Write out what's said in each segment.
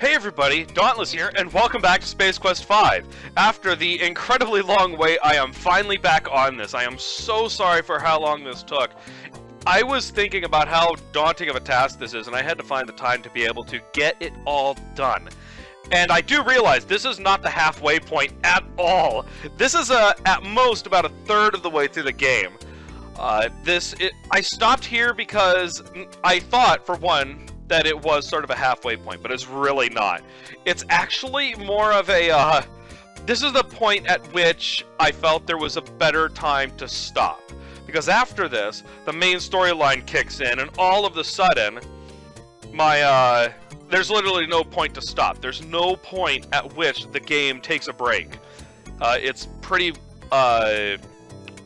Hey everybody, Dauntless here, and welcome back to Space Quest V. After the incredibly long wait, I am finally back on this. I am so sorry for how long this took. I was thinking about how daunting of a task this is, and I had to find the time to be able to get it all done. And I do realize this is not the halfway point at all. This is at most about a third of the way through the game. I stopped here because I thought, for one, that it was sort of a halfway point, but it's really not. It's actually more of a, this is the point at which I felt there was a better time to stop. Because after this, the main storyline kicks in, and all of a sudden, there's literally no point to stop. There's no point at which the game takes a break. It's pretty,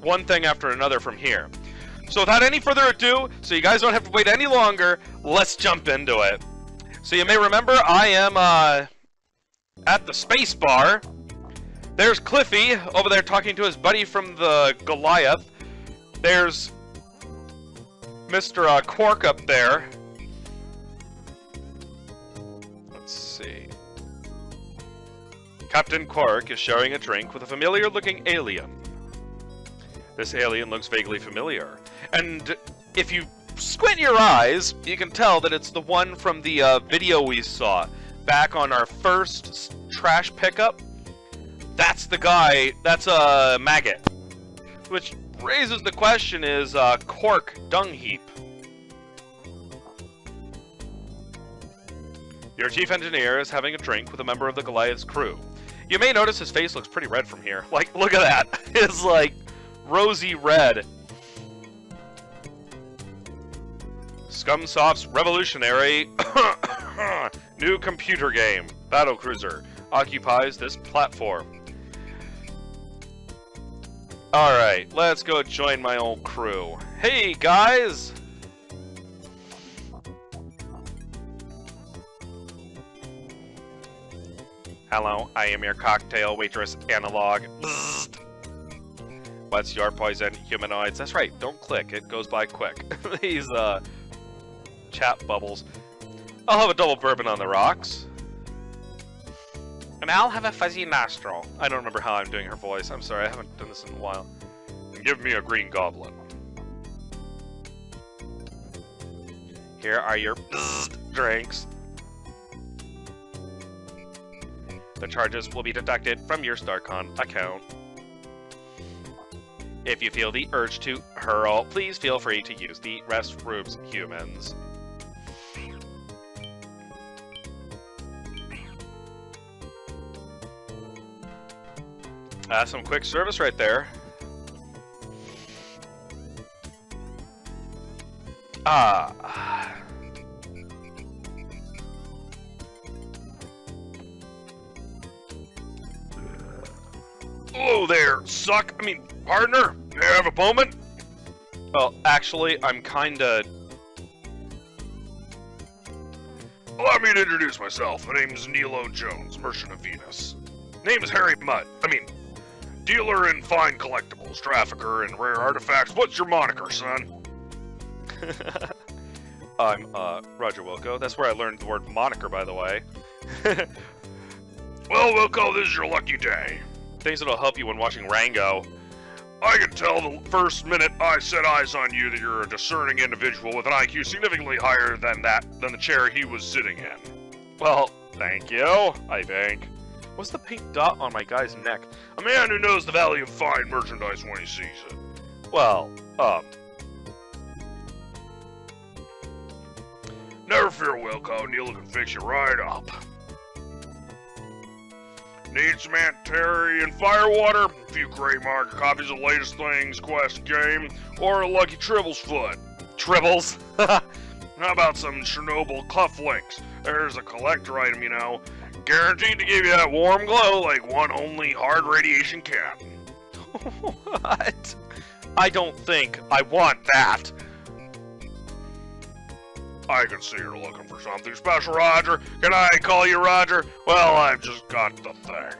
one thing after another from here. So without any further ado, so you guys don't have to wait any longer, let's jump into it. So you may remember I am at the space bar. There's Cliffy over there talking to his buddy from the Goliath. There's Mr. Quirk up there. Let's see. Captain Quirk is sharing a drink with a familiar-looking alien. This alien looks vaguely familiar. And if you squint your eyes, you can tell that it's the one from the video we saw back on our first trash pickup. That's the guy, that's a maggot. Which raises the question, is Quirk dung heap? Your chief engineer is having a drink with a member of the Goliath's crew. You may notice his face looks pretty red from here. Like, look at that. It's like rosy red. Scumsoft's revolutionary new computer game, Battlecruiser, occupies this platform. Alright, let's go join my old crew. Hey, guys! Hello, I am your cocktail waitress analog. Bzzzt. What's your poison, humanoids? That's right, don't click, it goes by quick. These, chat bubbles. I'll have a double bourbon on the rocks. And I'll have a fuzzy nostril. I don't remember how I'm doing her voice. I'm sorry, I haven't done this in a while. And give me a green goblin. Here are your drinks. The charges will be deducted from your StarCon account. If you feel the urge to hurl, please feel free to use the restrooms, humans. Some quick service right there. Hello there, suck. I mean, partner. Do you have a moment? Well, actually, I'm kinda... Allow me to introduce myself. My name's Nilo Jones, Merchant of Venus. Name's Harry Mutt. Dealer in fine collectibles, trafficker in rare artifacts. What's your moniker, son? I'm, Roger Wilco. That's where I learned the word moniker, by the way. Well, Wilco, this is your lucky day. Things that'll help you when watching Rango. I can tell the first minute I set eyes on you that you're a discerning individual with an IQ significantly higher than the chair he was sitting in. Well, thank you, I think. What's the pink dot on my guy's neck? A man who knows the value of fine merchandise when he sees it. Well, Never fear, Wilco. Neil can fix you right up. Need some Antarian firewater, a few gray marker copies of the latest Things Quest game, or a lucky Tribble's foot. Tribbles? How about some Chernobyl cufflinks? There's a collector item, you know. Guaranteed to give you that warm glow like one only hard radiation can. What? I don't think I want that. I can see you're looking for something special, Roger. Can I call you Roger? Well, I've just got the thing.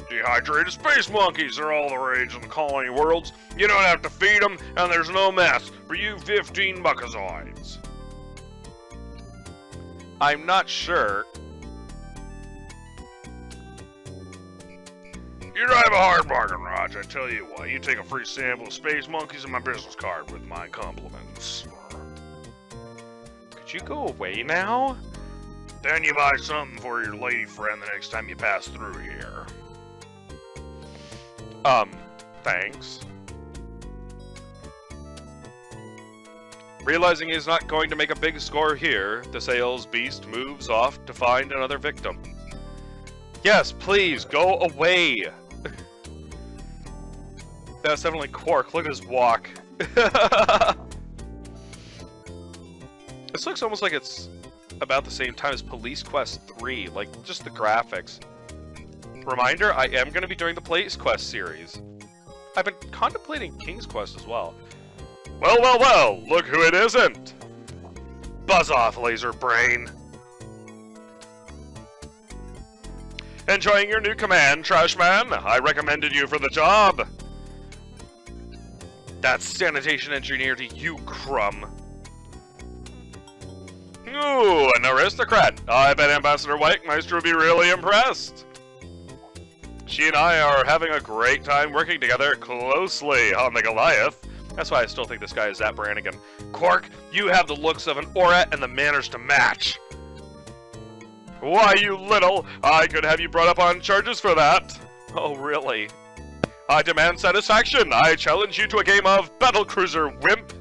Dehydrated space monkeys are all the rage in the colony worlds. You don't have to feed them, and there's no mess for you 15 muckazoids. I'm not sure. You drive a hard bargain, Raj. I tell you what, you take a free sample of Space Monkeys and my business card with my compliments. Could you go away now? Then you buy something for your lady friend the next time you pass through here. Thanks. Realizing he's not going to make a big score here, the sales beast moves off to find another victim. Yes, please, go away! That's definitely Quirk. Look at his walk. This looks almost like it's about the same time as Police Quest 3, like, just the graphics. Reminder, I am going to be doing the Police Quest series. I've been contemplating King's Quest as well. Well, well, well, look who it isn't! Buzz off, laser brain. Enjoying your new command, Trashman? I recommended you for the job. That's sanitation engineer to you, Crumb. Ooh, an aristocrat. I bet Ambassador Wakemeister would be really impressed. She and I are having a great time working together closely on the Goliath. That's why I still think this guy is Zap Brannigan. Quirk, you have the looks of an Aurat and the manners to match. Why, you little, I could have you brought up on charges for that. Oh, really? I demand satisfaction. I challenge you to a game of Battlecruiser, wimp.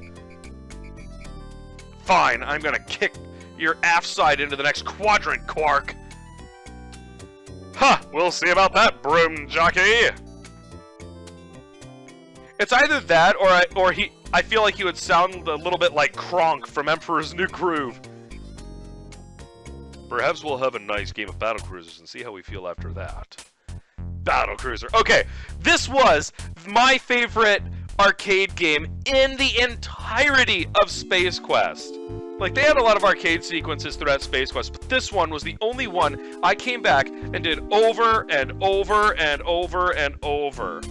Fine, I'm gonna kick your aft side into the next quadrant, Quirk. Ha! We'll see about that, broom jockey. It's either that, or I feel like he would sound a little bit like Kronk from Emperor's New Groove. Perhaps we'll have a nice game of Battlecruisers and see how we feel after that. Battlecruiser. Okay, this was my favorite arcade game in the entirety of Space Quest. Like, they had a lot of arcade sequences throughout Space Quest, but this one was the only one I came back and did over and over and over and over.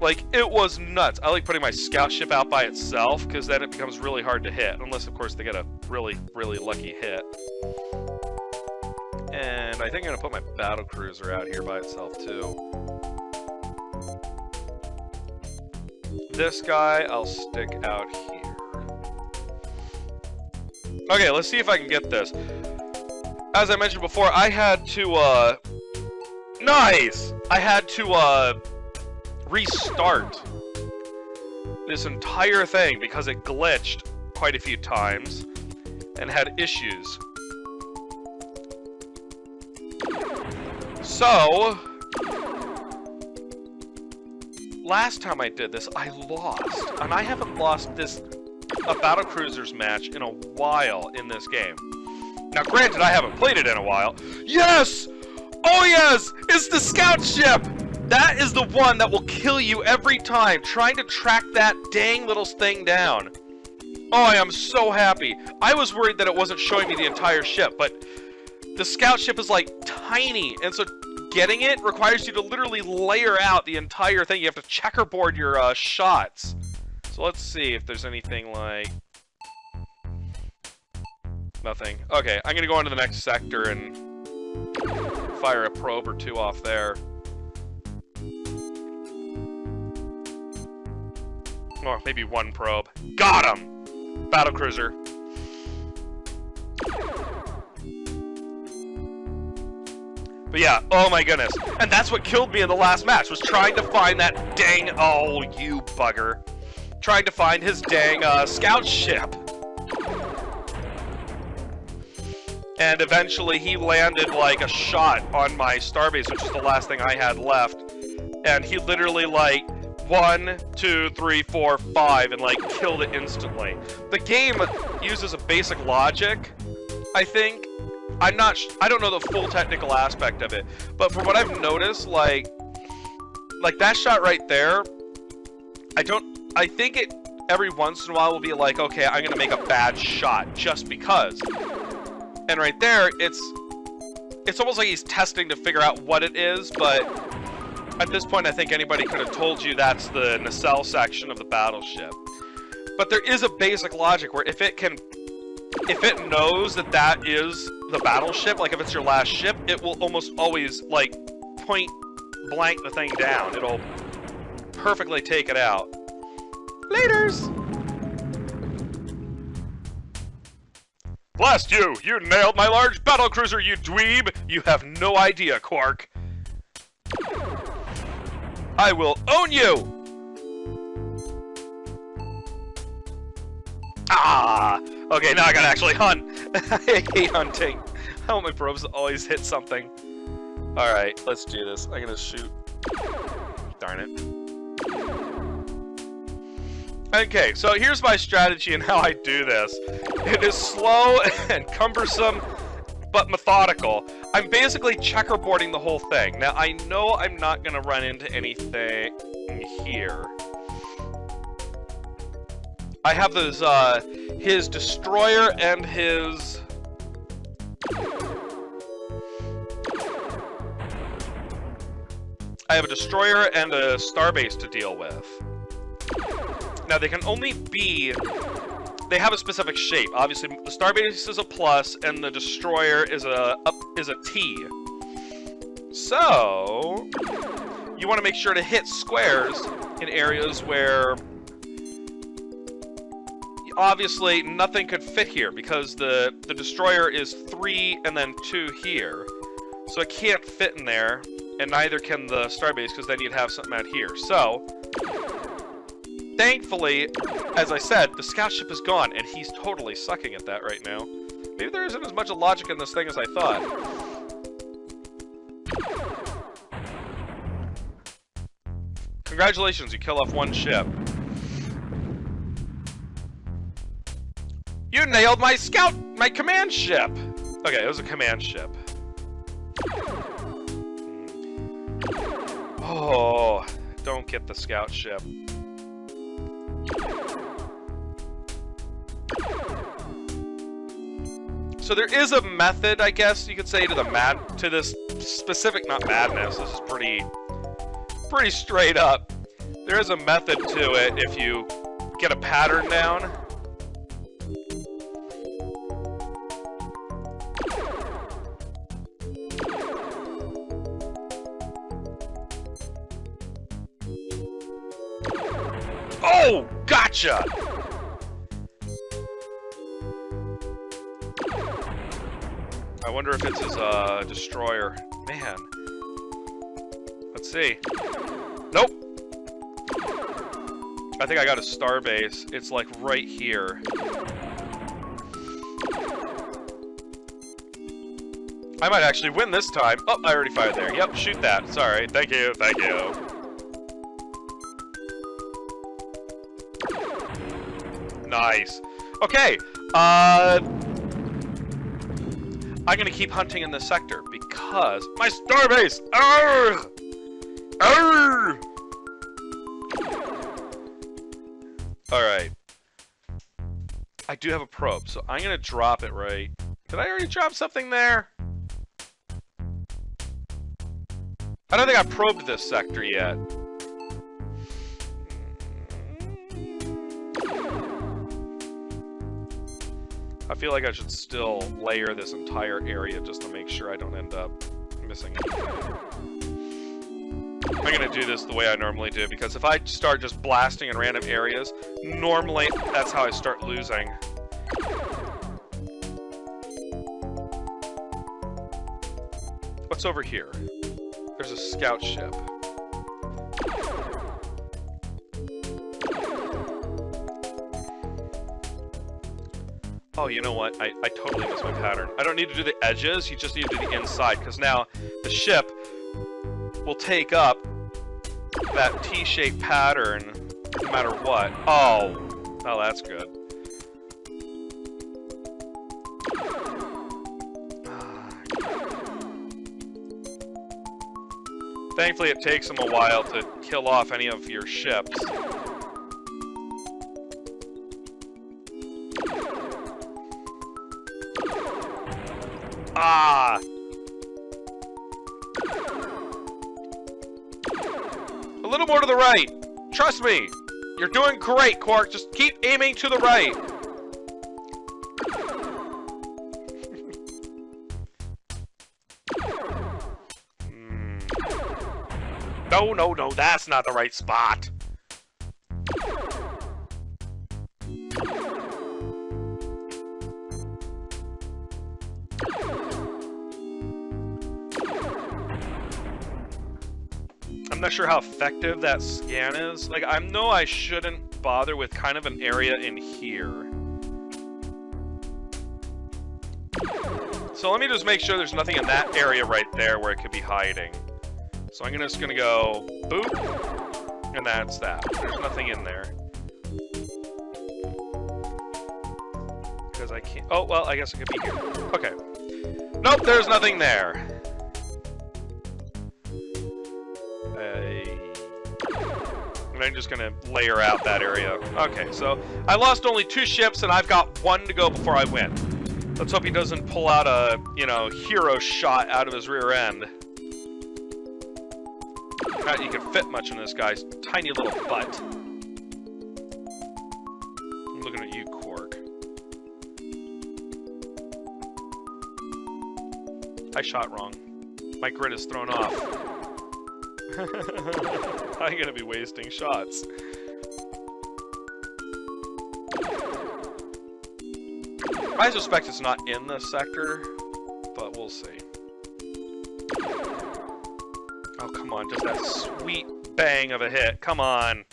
Like, it was nuts. I like putting my scout ship out by itself, because then it becomes really hard to hit. Unless, of course, they get a really, really lucky hit. And I think I'm going to put my battlecruiser out here by itself, too. This guy, I'll stick out here. Okay, let's see if I can get this. As I mentioned before, I had to, Nice! I had to, restart this entire thing because it glitched quite a few times and had issues. So, last time I did this, I lost. And I haven't lost a Battlecruisers match in a while in this game. Now, granted, I haven't played it in a while. Yes! Oh, yes! It's the scout ship! That is the one that will kill you every time, trying to track that dang little thing down. Oh, I am so happy. I was worried that it wasn't showing me the entire ship, but the scout ship is, like, tiny, and so getting it requires you to literally layer out the entire thing. You have to checkerboard your shots. So let's see if there's anything like... Nothing. Okay, I'm gonna go on to the next sector and fire a probe or two off there. Or maybe one probe. Got him! Battlecruiser. But yeah, oh my goodness. And that's what killed me in the last match, was trying to find that dang... Oh, you bugger. Trying to find his dang scout ship. And eventually he landed like a shot on my starbase, which is the last thing I had left. And he literally like... 1, 2, 3, 4, 5, and like killed it instantly. The game uses a basic logic, I think. I don't know the full technical aspect of it, but from what I've noticed, like that shot right there, I think it every once in a while will be like, okay, I'm gonna make a bad shot just because. And right there, it's almost like he's testing to figure out what it is, but at this point, I think anybody could have told you that's the nacelle section of the battleship. But there is a basic logic where if it can if it knows that that is the battleship, like if it's your last ship, it will almost always, like, point blank the thing down. It'll perfectly take it out. Laters! Blast you! You nailed my large battlecruiser, you dweeb! You have no idea, Quirk. I will own you! Ah! Okay, now I gotta actually hunt. I hate hunting. I want my probes to always hit something. Alright, let's do this. I'm gonna shoot. Darn it. Okay, so here's my strategy and how I do this. It is slow and cumbersome, but methodical. I'm basically checkerboarding the whole thing. Now, I know I'm not gonna run into anything here. I have those, his destroyer and his... I have a destroyer and a starbase to deal with. Now, they can only be... They have a specific shape. Obviously, the starbase is a plus, and the destroyer is a T. So... You want to make sure to hit squares in areas where... Obviously, nothing could fit here, because the destroyer is 3 and then 2 here. So it can't fit in there, and neither can the starbase, because then you'd have something out here. So, thankfully, as I said, the scout ship is gone, and he's totally sucking at that right now. Maybe there isn't as much logic in this thing as I thought. Congratulations, you kill off one ship. You nailed my my command ship! Okay, it was a command ship. Oh, don't get the scout ship. So there is a method, I guess you could say, to this specific, not madness, this is pretty straight up. There is a method to it if you get a pattern down. Oh, gotcha! I wonder if it's his, destroyer. Man. Let's see. Nope! I think I got a starbase. It's, like, right here. I might actually win this time. Oh, I already fired there. Yep, shoot that. Sorry. Thank you, thank you. Nice. Okay, I'm gonna keep hunting in this sector because my starbase! Arrgh! Arrgh! Alright. I do have a probe, so I'm gonna drop it right... Did I already drop something there? I don't think I probed this sector yet. I feel like I should still layer this entire area just to make sure I don't end up missing anything. I'm gonna do this the way I normally do, because if I start just blasting in random areas, normally that's how I start losing. What's over here? There's a scout ship. Oh, you know what? I totally missed my pattern. I don't need to do the edges, you just need to do the inside, because now the ship will take up that T-shaped pattern no matter what. Oh, that's good. Thankfully, it takes them a while to kill off any of your ships. Ah! A little more to the right. Trust me. You're doing great, Quirk. Just keep aiming to the right. No, no, no, that's not the right spot. I'm not sure how effective that scan is. Like, I know I shouldn't bother with kind of an area in here. So let me just make sure there's nothing in that area right there where it could be hiding. So I'm just gonna go boop, and that's that. There's nothing in there. Because I can't. Oh, well, I guess it could be here. Okay. Nope, there's nothing there. And I'm just gonna layer out that area. Okay, so I lost only 2 ships, and I've got 1 to go before I win. Let's hope he doesn't pull out a, you know, hero shot out of his rear end. Not you can fit much in this guy's tiny little butt. I'm looking at you, Quirk. I shot wrong. My grid is thrown off. I'm gonna be wasting shots. I suspect it's not in this sector, but we'll see. Oh, come on, just that sweet bang of a hit. Come on.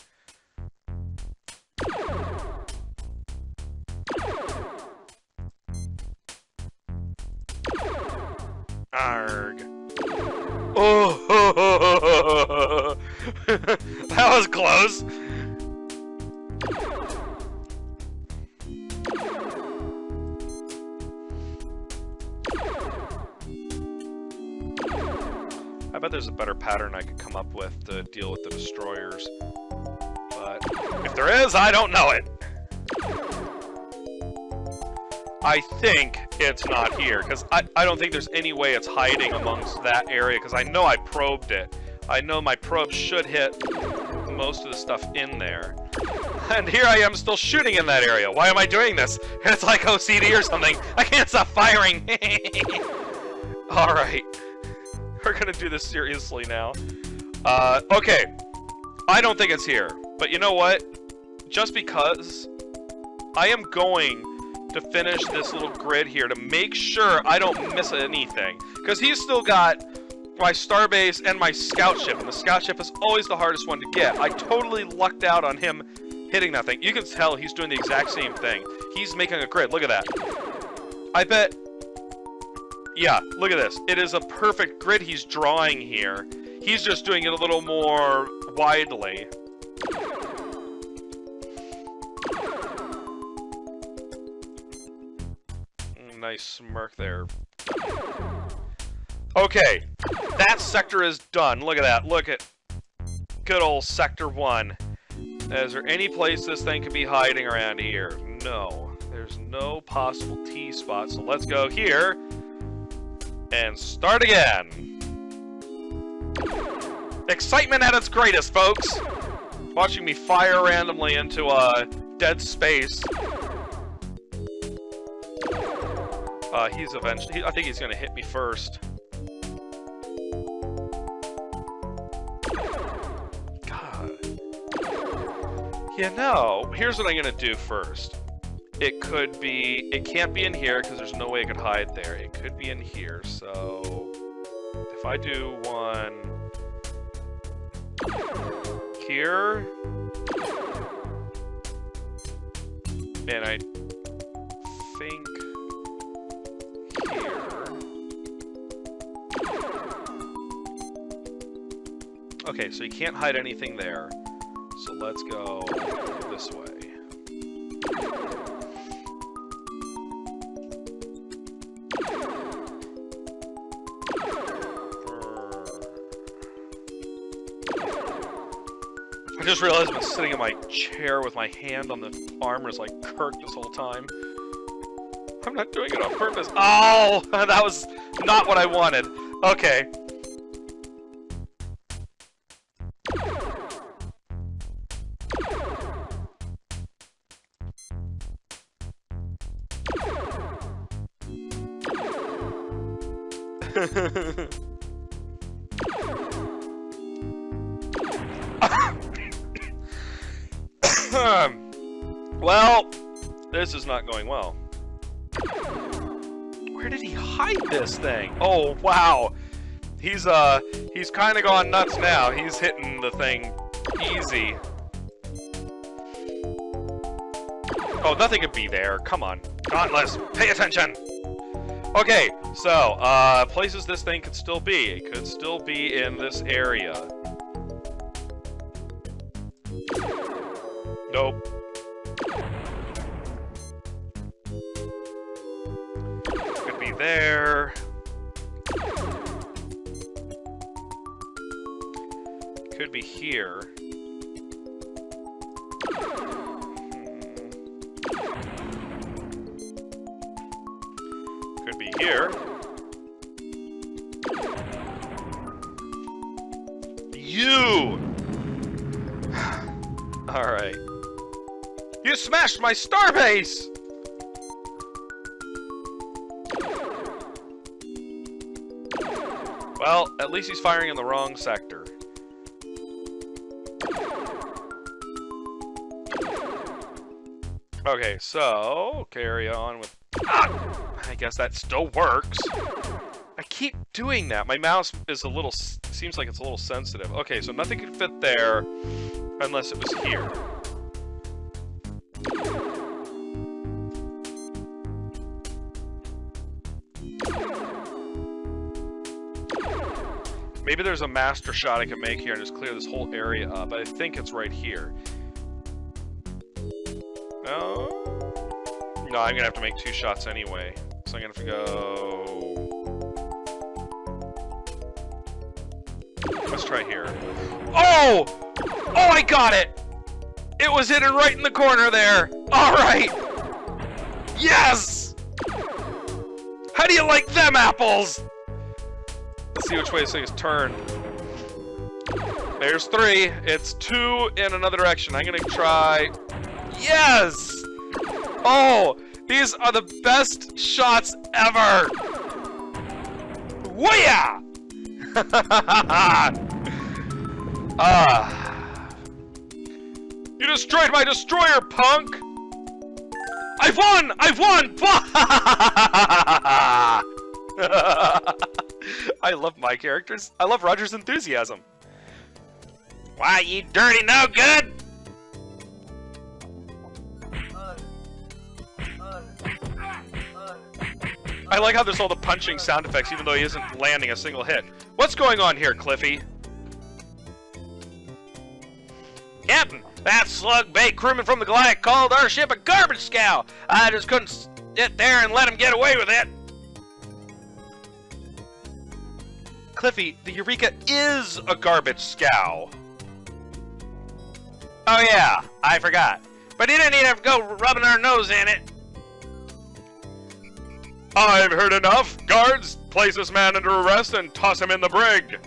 Arg. Oh, that was close. I bet there's a better pattern I could come up with to deal with the destroyers. But if there is, I don't know it. I think it's not here, because I don't think there's any way it's hiding amongst that area, because I know I probed it. I know my probe should hit most of the stuff in there. And here I am still shooting in that area. Why am I doing this? It's like OCD or something. I can't stop firing. Alright. We're gonna do this seriously now. Okay. I don't think it's here. But you know what? Just because I am going to finish this little grid here to make sure I don't miss anything. Because he's still got my starbase and my scout ship. And the scout ship is always the hardest one to get. I totally lucked out on him hitting that thing. You can tell he's doing the exact same thing. He's making a grid. Look at that. I bet... Yeah, look at this. It is a perfect grid he's drawing here. He's just doing it a little more widely. Nice smirk there. Okay, that sector is done. Look at that. Look at good old Sector 1. Is there any place this thing could be hiding around here? No. There's no possible T-spot, so let's go here and start again. Excitement at its greatest, folks. Watching me fire randomly into dead space. He's eventually... I think he's gonna hit me first. God. You know, here's what I'm gonna do first. It could be... It can't be in here, because there's no way it could hide there. It could be in here, so... If I do one... here... And I think... here... Okay, so you can't hide anything there. So let's go this way. I just realized I've been sitting in my chair with my hand on the armors like Quirk this whole time. I'm not doing it on purpose. Oh! That was not what I wanted. Okay. Well, this is not going well. Where did he hide this thing? Oh, wow. He's kind of gone nuts now. He's hitting the thing easy. Oh, nothing could be there. Come on. Dauntless, pay attention! Okay, so, places this thing could still be. It could still be in this area. Nope. Could be there. Could be here. Could be here. You! Alright. You smashed my starbase! Well, at least he's firing in the wrong sector. Okay, so carry on with... Ah! I guess that still works. I keep doing that. My mouse is a little... seems like it's a little sensitive. Okay, so nothing can fit there unless it was here. Maybe there's a master shot I can make here and just clear this whole area up. I think it's right here. No? No, I'm gonna have to make 2 shots anyway. So I'm gonna have to go... Let's try here. Oh! Oh, I got it! It was hidden right in the corner there! Alright! Yes! How do you like them apples? Let's see which way this thing is turned. There's 3. It's 2 in another direction. I'm gonna try... Yes! Oh! These are the best shots ever! Whoa! You destroyed my destroyer, punk! I've won! I've won! I love my characters. I love Roger's enthusiasm. Why, you dirty no good? I like how there's all the punching sound effects, even though he isn't landing a single hit. What's going on here, Cliffy? Captain, that slug-bait crewman from the Goliath called our ship a garbage scow. I just couldn't sit there and let him get away with it. Cliffy, the Eureka is a garbage scow. Oh yeah, I forgot. But he didn't even go rubbing our nose in it. I've heard enough. Guards, place this man under arrest and toss him in the brig.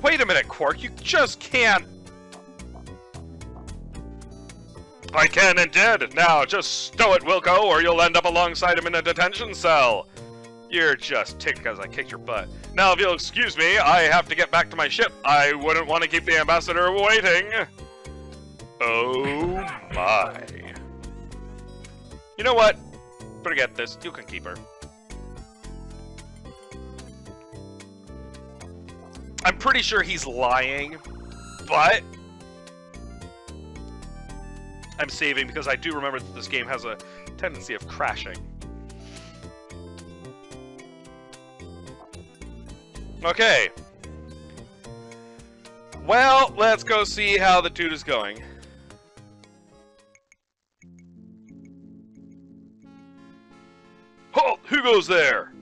Wait a minute, Quirk. You just can't. I can and did. Now, just stow it, Wilco, or you'll end up alongside him in a detention cell. You're just ticked because I kicked your butt. Now, if you'll excuse me, I have to get back to my ship. I wouldn't want to keep the ambassador waiting. Oh, my. You know what? Forget this. You can keep her. I'm pretty sure he's lying, but I'm saving because I do remember that this game has a tendency of crashing. Okay. Well, let's go see how the dude is going. Halt! Who goes there?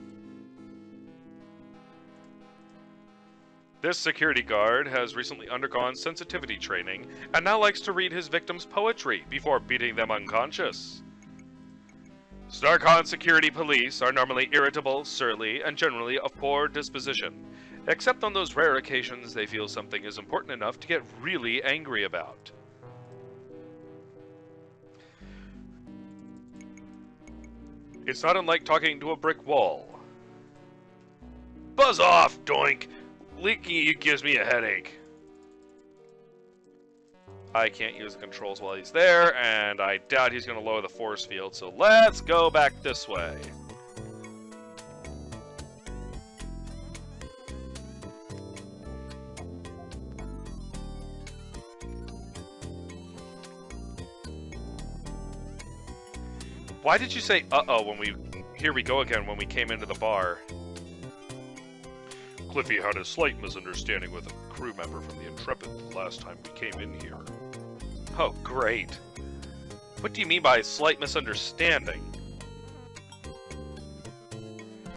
This security guard has recently undergone sensitivity training and now likes to read his victims' poetry before beating them unconscious. Starcon security police are normally irritable, surly, and generally of poor disposition, except on those rare occasions they feel something is important enough to get really angry about. It's not unlike talking to a brick wall. Buzz off, doink! Leaking gives me a headache. I can't use the controls while he's there, and I doubt he's going to lower the force field, so let's go back this way. Why did you say uh-oh when we... Here we go again when we came into the bar. Cliffy had a slight misunderstanding with a crew member from the Intrepid the last time we came in here. Oh, great. What do you mean by slight misunderstanding?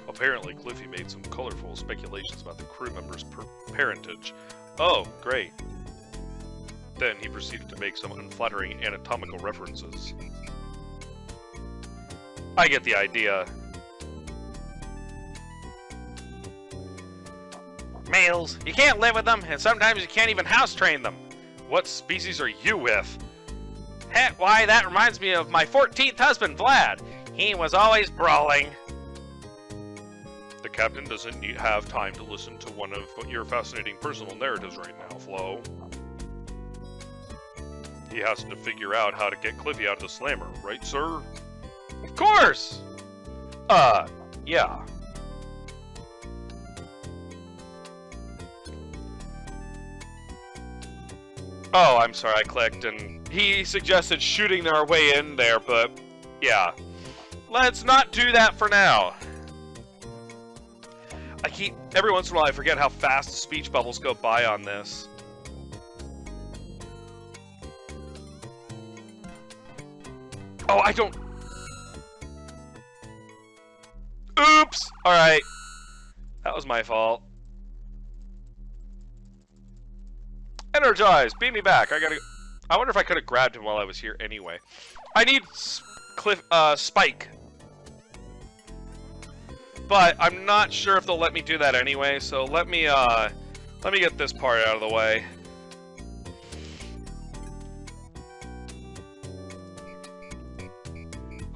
Apparently, Cliffy made some colorful speculations about the crew member's parentage. Oh, great. Then he proceeded to make some unflattering anatomical references. I get the idea. Males, you can't live with them, and sometimes you can't even house train them. What species are you with? Heh, why, that reminds me of my 14th husband, Vlad. He was always brawling. The captain doesn't have time to listen to one of your fascinating personal narratives right now, Flo. He has to figure out how to get Cliffy out of the slammer, right, sir? Of course! Yeah. Oh, I'm sorry, I clicked, and he suggested shooting our way in there, but yeah. Let's not do that for now. Every once in a while I forget how fast speech bubbles go by on this. Oh, I don't... Oops! Alright. That was my fault. Energize! Beat me back. I wonder if I could have grabbed him while I was here anyway. I need Spike. But I'm not sure if they'll let me do that anyway, so let me get this part out of the way.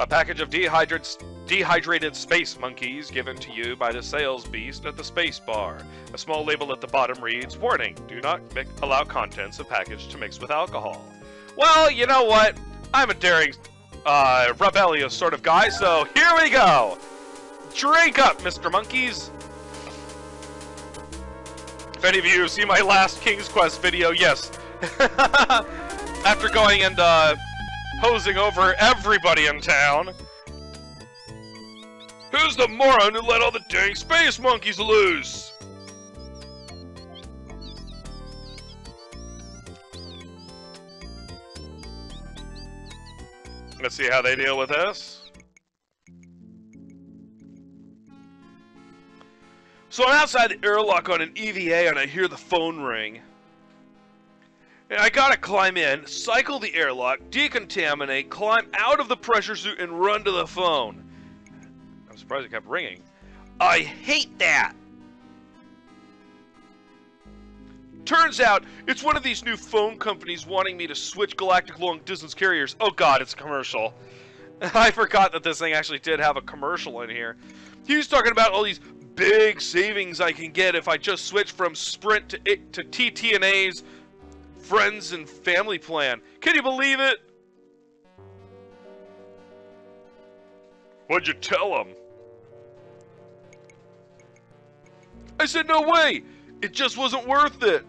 A package of dehydrated space monkeys given to you by the sales beast at the space bar. A small label at the bottom reads, "Warning, do not allow contents of package to mix with alcohol." Well, you know what? I'm a daring, rebellious sort of guy, so here we go! Drink up, Mr. Monkeys! If any of you see my last King's Quest video, yes. After going and, hosing over everybody in town. Who's the moron who let all the dang space monkeys loose? Let's see how they deal with this. So I'm outside the airlock on an EVA and I hear the phone ring. And I gotta climb in, cycle the airlock, decontaminate, climb out of the pressure suit, and run to the phone. I'm surprised it kept ringing. I hate that! Turns out, it's one of these new phone companies wanting me to switch galactic long-distance carriers. Oh god, it's a commercial. I forgot that this thing actually did have a commercial in here. He's talking about all these big savings I can get if I just switch from Sprint to TTNA's Friends and Family Plan. Can you believe it? What'd you tell him? I said, no way! It just wasn't worth it!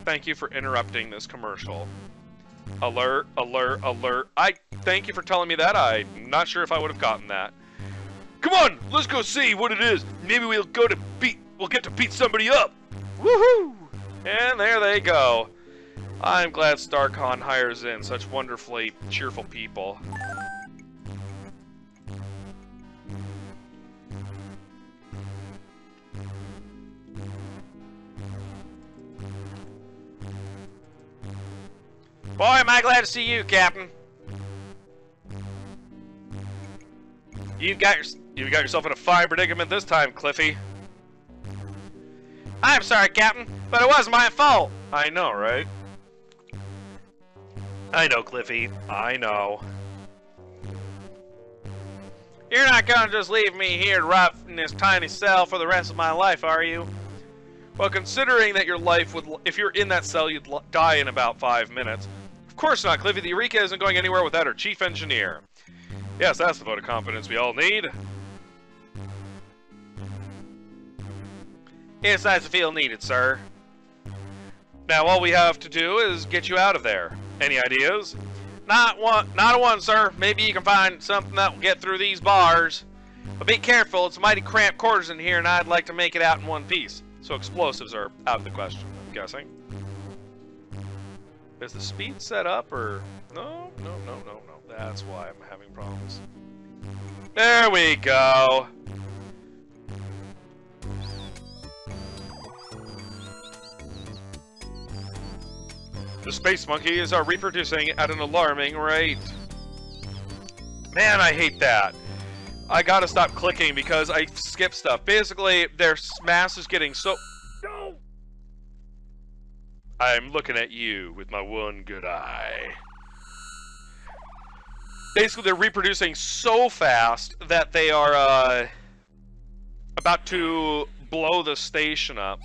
Thank you for interrupting this commercial. Alert, alert, alert. I thank you for telling me that. I'm not sure if I would have gotten that. Come on, let's go see what it is. Maybe we'll get to beat somebody up. Woohoo! And there they go. I'm glad StarCon hires in such wonderfully cheerful people. Boy, am I glad to see you, Captain. You got yourself in a fine predicament this time, Cliffy. I'm sorry, Captain, but it wasn't my fault. I know, right? I know, Cliffy. I know. You're not gonna just leave me here to rot in this tiny cell for the rest of my life, are you? Well, considering that your life would, if you're in that cell, you'd die in about 5 minutes. Of course not, Cliffy. The Eureka isn't going anywhere without her chief engineer. Yes, that's the vote of confidence we all need. It's nice to feel needed, sir. Now all we have to do is get you out of there. Any ideas? Not a one, sir. Maybe you can find something that will get through these bars. But be careful, it's mighty cramped quarters in here, and I'd like to make it out in one piece. So explosives are out of the question, I'm guessing. Is the speed set up, or... No. That's why I'm having problems. There we go. The space monkeys are reproducing at an alarming rate. Man, I hate that. I gotta stop clicking because I skip stuff. Basically, their mass is getting so... No! I'm looking at you with my one good eye. Basically, they're reproducing so fast that they are about to blow the station up.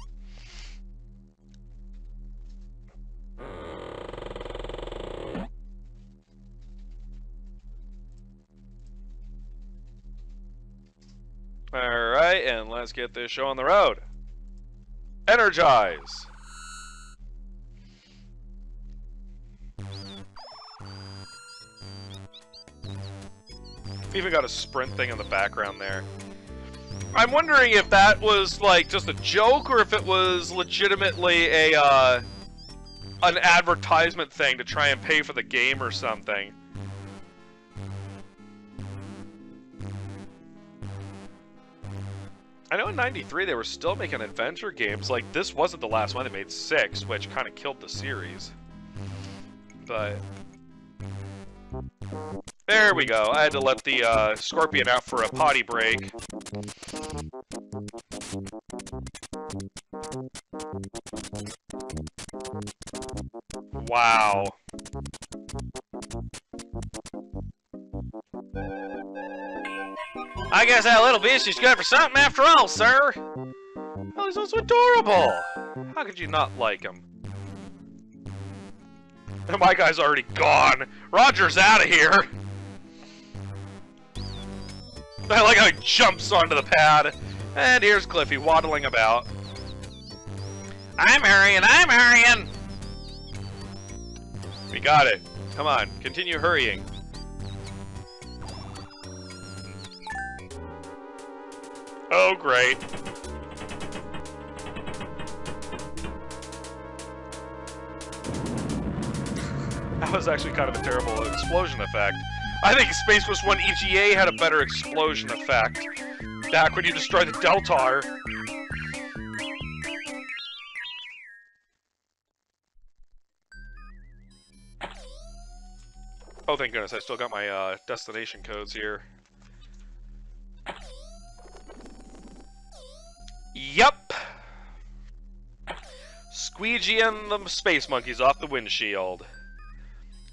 Alright, and let's get this show on the road. Energize! Even got a sprint thing in the background there. I'm wondering if that was like just a joke or if it was legitimately a an advertisement thing to try and pay for the game or something. I know in '93 they were still making adventure games. Like, this wasn't the last one. They made 6, which kind of killed the series. But... there we go. I had to let the Scorpion out for a potty break. Wow. I guess that little bitch is good for something after all, sir. Oh, he's also adorable. How could you not like him? My guy's already gone. Roger's out of here. I like how he jumps onto the pad. And here's Cliffy waddling about. I'm hurrying. We got it. Come on, continue hurrying. Oh, great. That was actually kind of a terrible explosion effect. I think Space Quest 1 EGA had a better explosion effect. Back when you destroyed the Deltar. Oh, thank goodness, I still got my destination codes here. Yup! Squeegeeing the space monkeys off the windshield.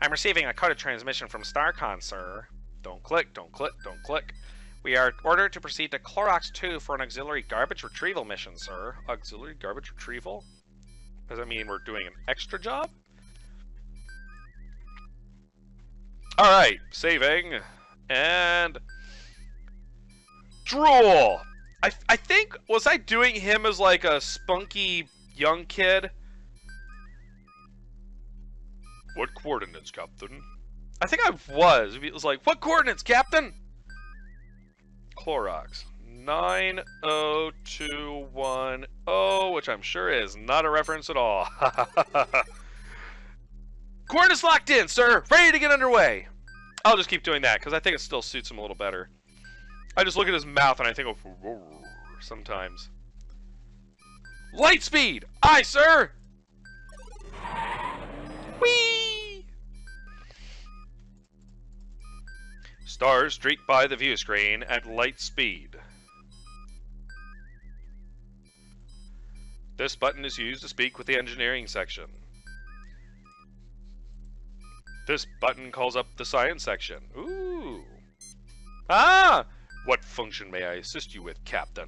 I'm receiving a coded transmission from StarCon, sir. Don't click. We are ordered to proceed to Clorox 2 for an auxiliary garbage retrieval mission, sir. Auxiliary garbage retrieval? Does that mean we're doing an extra job? Alright, saving. And... Drool! I think, was I doing him as like a spunky young kid? What coordinates, Captain? I think I was. It was like, what coordinates, Captain? Clorox. 90210, which I'm sure is not a reference at all. Coordinates locked in, sir. Ready to get underway. I'll just keep doing that, because I think it still suits him a little better. I just look at his mouth and I think of sometimes. Light speed! Aye, sir! Whee! Stars streak by the view screen at light speed. This button is used to speak with the engineering section. This button calls up the science section. Ooh. Ah! What function may I assist you with, Captain?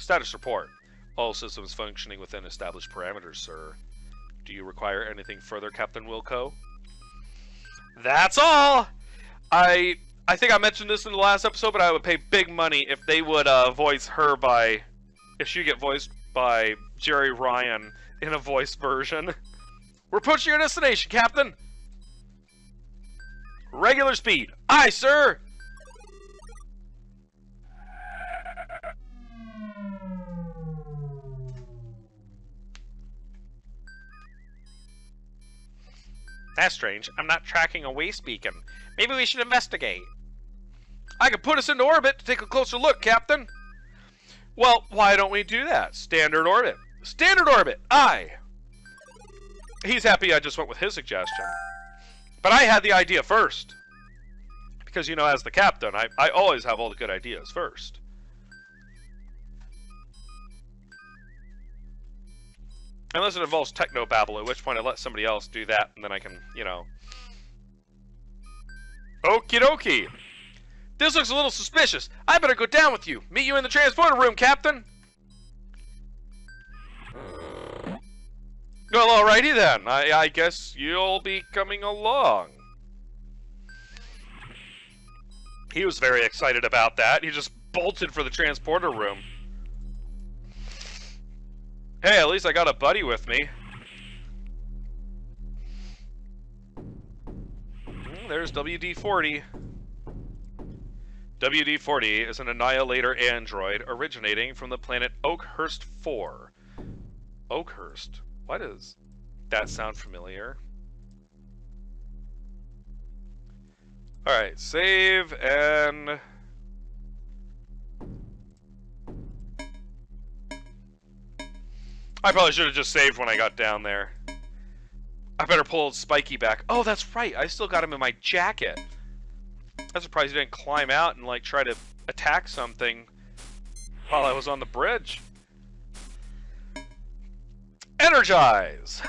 Status report. All systems functioning within established parameters, sir. Do you require anything further, Captain Wilco? That's all! I think I mentioned this in the last episode, but I would pay big money if they would voice her by... If she get voiced by Jerry Ryan in a voice version. We're approaching your destination, Captain! Regular speed. Aye, sir! That's strange. I'm not tracking a waste beacon. Maybe we should investigate. I could put us into orbit to take a closer look, Captain. Well, why don't we do that? Standard orbit. Standard orbit! Aye! He's happy I just went with his suggestion. But I had the idea first. Because, you know, as the captain, I always have all the good ideas first. Unless it involves technobabble, at which point I let somebody else do that, and then I can, you know... Okie dokie! This looks a little suspicious. I better go down with you. Meet you in the transporter room, Captain! Well, alrighty then. I guess you'll be coming along. He was very excited about that. He just bolted for the transporter room. Hey, at least I got a buddy with me. There's WD-40. WD-40 is an Annihilator android originating from the planet Oakhurst 4. Oakhurst? Why does that sound familiar? Alright, save and... I probably should have just saved when I got down there. I better pull Spiky back. Oh, that's right. I still got him in my jacket. I'm surprised he didn't climb out and, like, try to attack something while I was on the bridge. Energize!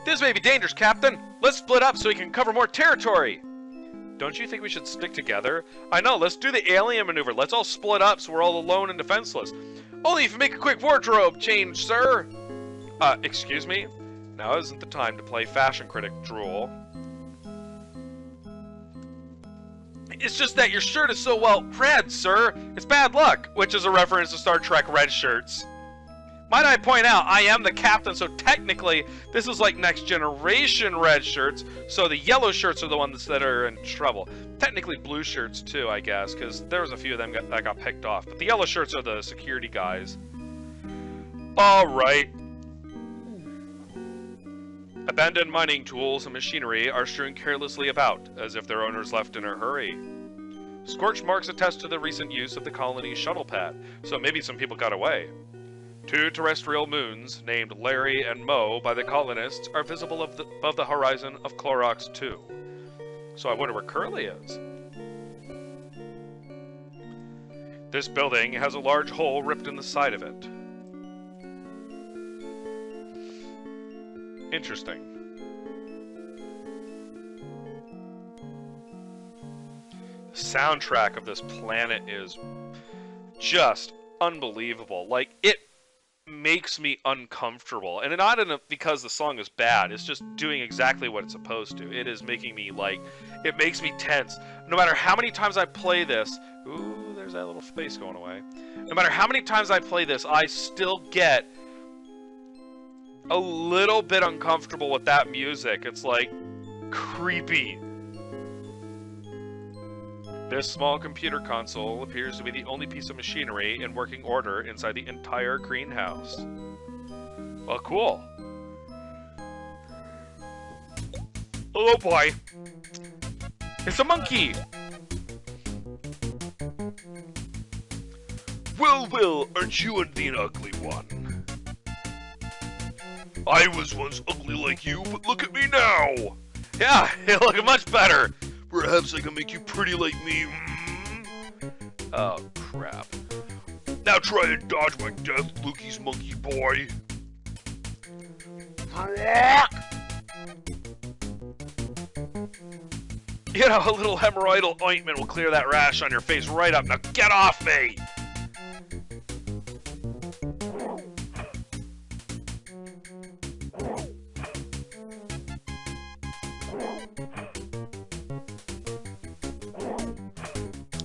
This may be dangerous, Captain. Let's split up so we can cover more territory. Don't you think we should stick together? I know, let's do the alien maneuver. Let's all split up so we're all alone and defenseless. Only if you make a quick wardrobe change, sir. Excuse me? Now isn't the time to play fashion critic drool. It's just that your shirt is so well red, sir. It's bad luck, which is a reference to Star Trek red shirts. Might I point out, I am the captain, so technically, this is like Next Generation red shirts, so the yellow shirts are the ones that are in trouble. Technically blue shirts too, I guess, because there was a few of them that got picked off. But the yellow shirts are the security guys. Alright. Abandoned mining tools and machinery are strewn carelessly about, as if their owners left in a hurry. Scorch marks attest to the recent use of the colony's shuttle pad, so maybe some people got away. 2 terrestrial moons, named Larry and Mo by the colonists, are visible above the horizon of Clorox 2. So I wonder where Curly is. This building has a large hole ripped in the side of it. Interesting. The soundtrack of this planet is just unbelievable. Like, it makes me uncomfortable, and not because the song is bad. It's just doing exactly what it's supposed to. It is making me, like, it makes me tense. No matter how many times I play this, ooh, there's that little space going away. No matter how many times I play this, I still get a little bit uncomfortable with that music. It's like creepy. This small computer console appears to be the only piece of machinery in working order inside the entire greenhouse. Well, cool. Oh boy. It's a monkey! Well, aren't you indeed an ugly one? I was once ugly like you, but look at me now! Yeah, you look much better! Perhaps I can make you pretty like me. Oh, crap. Now try and dodge my death, Lukey's monkey boy. You know, a little hemorrhoidal ointment will clear that rash on your face right up. Now get off me!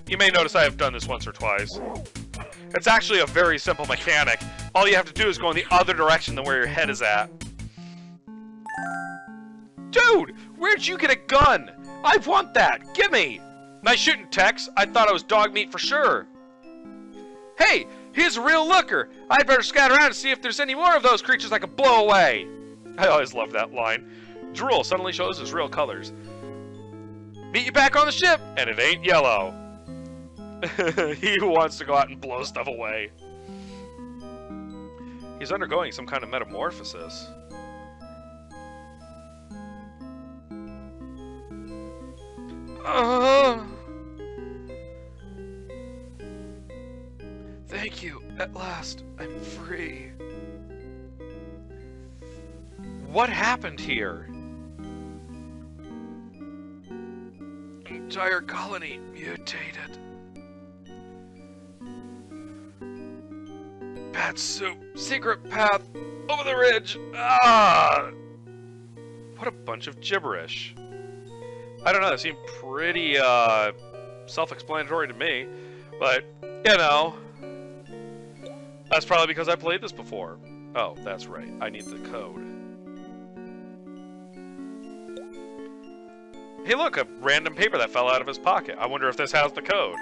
You may notice I have done this once or twice. It's actually a very simple mechanic. All you have to do is go in the other direction than where your head is at. Dude! Where'd you get a gun? I want that! Gimme! Nice shooting, Tex. I thought I was dog meat for sure. Hey! Here's a real looker! I'd better scout around and see if there's any more of those creatures I can blow away! I always love that line. Drool suddenly shows his real colors. Meet you back on the ship, and it ain't yellow. He who wants to go out and blow stuff away. He's undergoing some kind of metamorphosis. Thank you. At last, I'm free. What happened here? An entire colony mutated. Bad soup. Secret path. Over the ridge. Ah! What a bunch of gibberish. I don't know, it seemed pretty, self-explanatory to me. But, you know. That's probably because I played this before. Oh, that's right. I need the code. Hey look, a random paper that fell out of his pocket. I wonder if this has the code.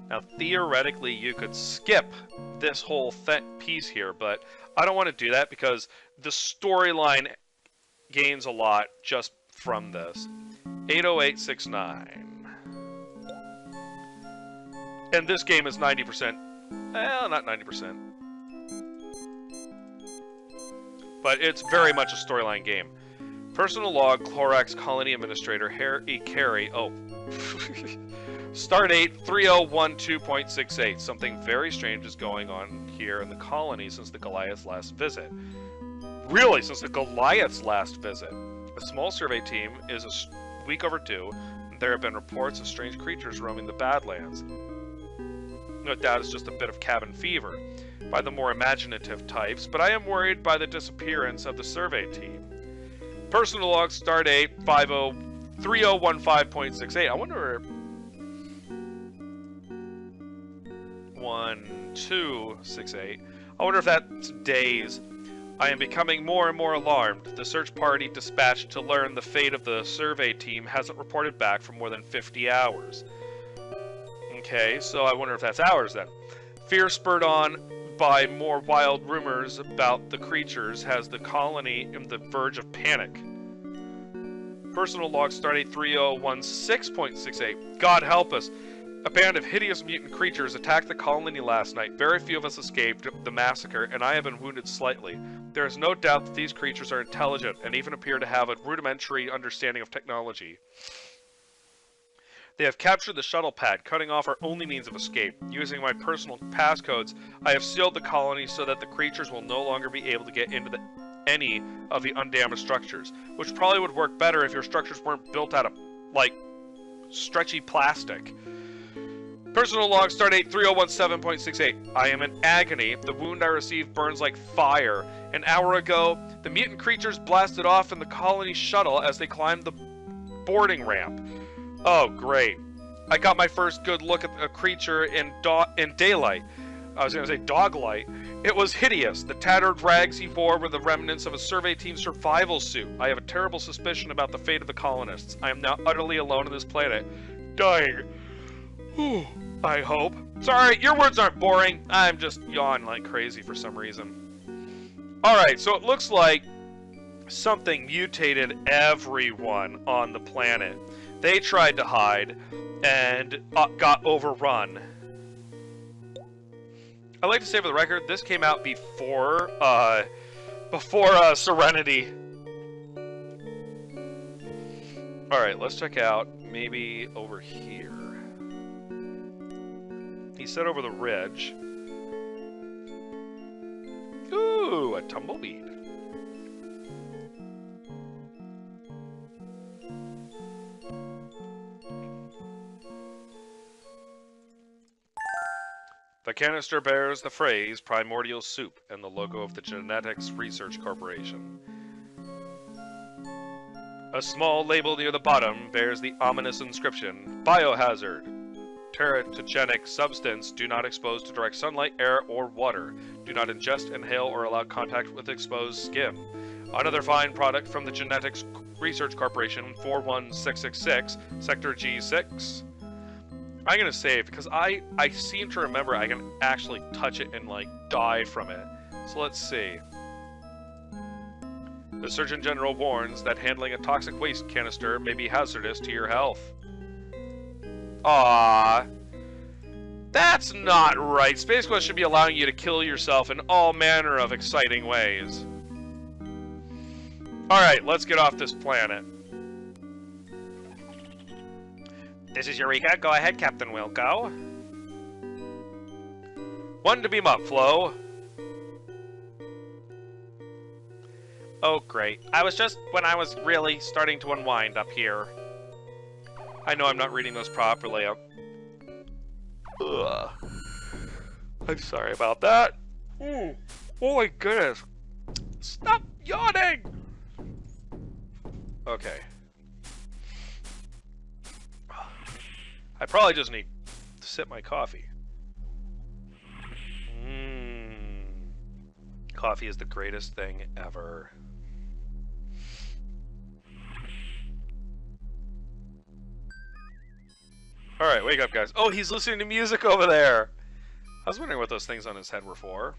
Now, theoretically, you could skip this whole piece here, but I don't want to do that because the storyline gains a lot just from this. 80869. And this game is 90%. Well, not 90%. But it's very much a storyline game. Personal log, Clorax Colony Administrator, Harry Carey. Oh. Stardate 3012.68. Something very strange is going on here in the colony since the Goliath's last visit. Really, since the Goliath's last visit. A small survey team is a week overdue, and there have been reports of strange creatures roaming the Badlands. No doubt it's just a bit of cabin fever by the more imaginative types, but I am worried by the disappearance of the survey team. Personal log, Stardate 3015.68. I wonder... 1268. I wonder if that's days. I am becoming more and more alarmed. The search party dispatched to learn the fate of the survey team hasn't reported back for more than 50 hours. Okay, so I wonder if that's hours then. Fear spurred on by more wild rumors about the creatures has the colony on the verge of panic. Personal log Stardate 3016.68. God help us. A band of hideous mutant creatures attacked the colony last night. Very few of us escaped the massacre, and I have been wounded slightly. There is no doubt that these creatures are intelligent, and even appear to have a rudimentary understanding of technology. They have captured the shuttle pad, cutting off our only means of escape. Using my personal passcodes, I have sealed the colony so that the creatures will no longer be able to get into any of the undamaged structures, which probably would work better if your structures weren't built out of, like, stretchy plastic. Personal log Stardate 3017.68. I am in agony. The wound I received burns like fire. An hour ago, the mutant creatures blasted off in the colony shuttle as they climbed the boarding ramp. Oh, great. I got my first good look at a creature in daylight. I was going to say doglight. It was hideous. The tattered rags he wore were the remnants of a survey team survival suit. I have a terrible suspicion about the fate of the colonists. I am now utterly alone on this planet. Dying. Whew. I hope. Sorry, your words aren't boring. I'm just yawning like crazy for some reason. Alright, so it looks like something mutated everyone on the planet. They tried to hide and got overrun. I'd like to say for the record, this came out before Serenity. Alright, let's check out maybe over here. He said over the ridge. Ooh, a tumbleweed. The canister bears the phrase Primordial Soup and the logo of the Genetics Research Corporation. A small label near the bottom bears the ominous inscription, Biohazard. Teratogenic substance, do not expose to direct sunlight, air, or water. Do not ingest, inhale, or allow contact with exposed skin. Another fine product from the Genetics Research Corporation, 41666, Sector G6. I'm gonna save, because I seem to remember I can actually touch it and, like, die from it. So let's see. The Surgeon General warns that handling a toxic waste canister may be hazardous to your health. Aww. That's not right. Space Quest should be allowing you to kill yourself in all manner of exciting ways. Alright, let's get off this planet. This is Eureka. Go ahead, Captain Wilco. One to beam up, Flo. Oh, great. I was just when I was really starting to unwind up here. I know I'm not reading those properly. Ugh. I'm sorry about that. Ooh. Oh my goodness. Stop yawning! Okay. I probably just need to sip my coffee. Coffee is the greatest thing ever. Alright, wake up, guys. Oh, he's listening to music over there! I was wondering what those things on his head were for.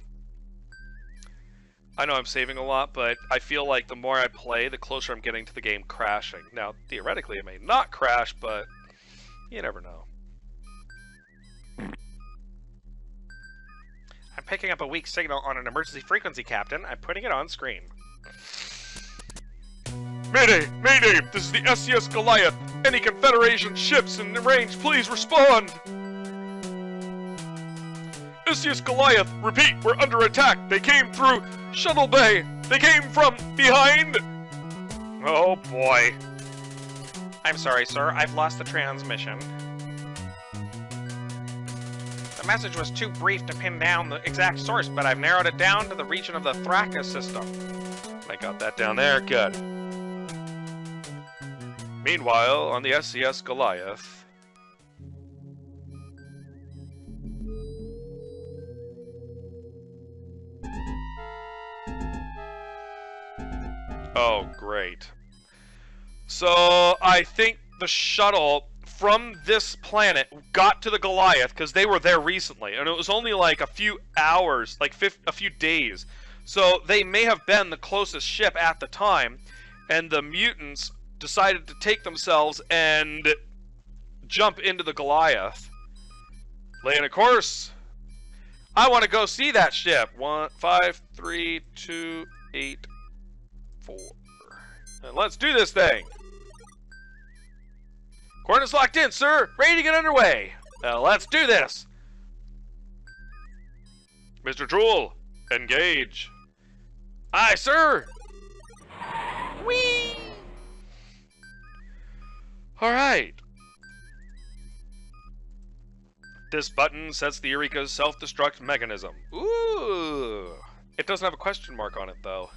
I know I'm saving a lot, but I feel like the more I play, the closer I'm getting to the game crashing. Now, theoretically, it may not crash, but you never know. I'm picking up a weak signal on an emergency frequency, Captain. I'm putting it on screen. Mayday! Mayday! This is the SCS Goliath! Any Confederation ships in range, please respond! SCS Goliath! Repeat, we're under attack! They came through Shuttle Bay! They came from behind! Oh boy. I'm sorry, sir. I've lost the transmission. The message was too brief to pin down the exact source, but I've narrowed it down to the region of the Thraka system. I got that down there. Good. Meanwhile, on the SCS Goliath... Oh, great. So, I think the shuttle from this planet got to the Goliath, because they were there recently, and it was only like a few hours, like a few days. So, they may have been the closest ship at the time, and the mutants decided to take themselves and jump into the Goliath. Laying a course. I want to go see that ship. 1, 5, 3, 2, 8, 4. And let's do this thing. Coordinates locked in, sir. Ready to get underway. Now let's do this. Mr. Drool, engage. Aye, sir. Whee! Alright. This button sets the Eureka's self-destruct mechanism. Ooh! It doesn't have a question mark on it, though.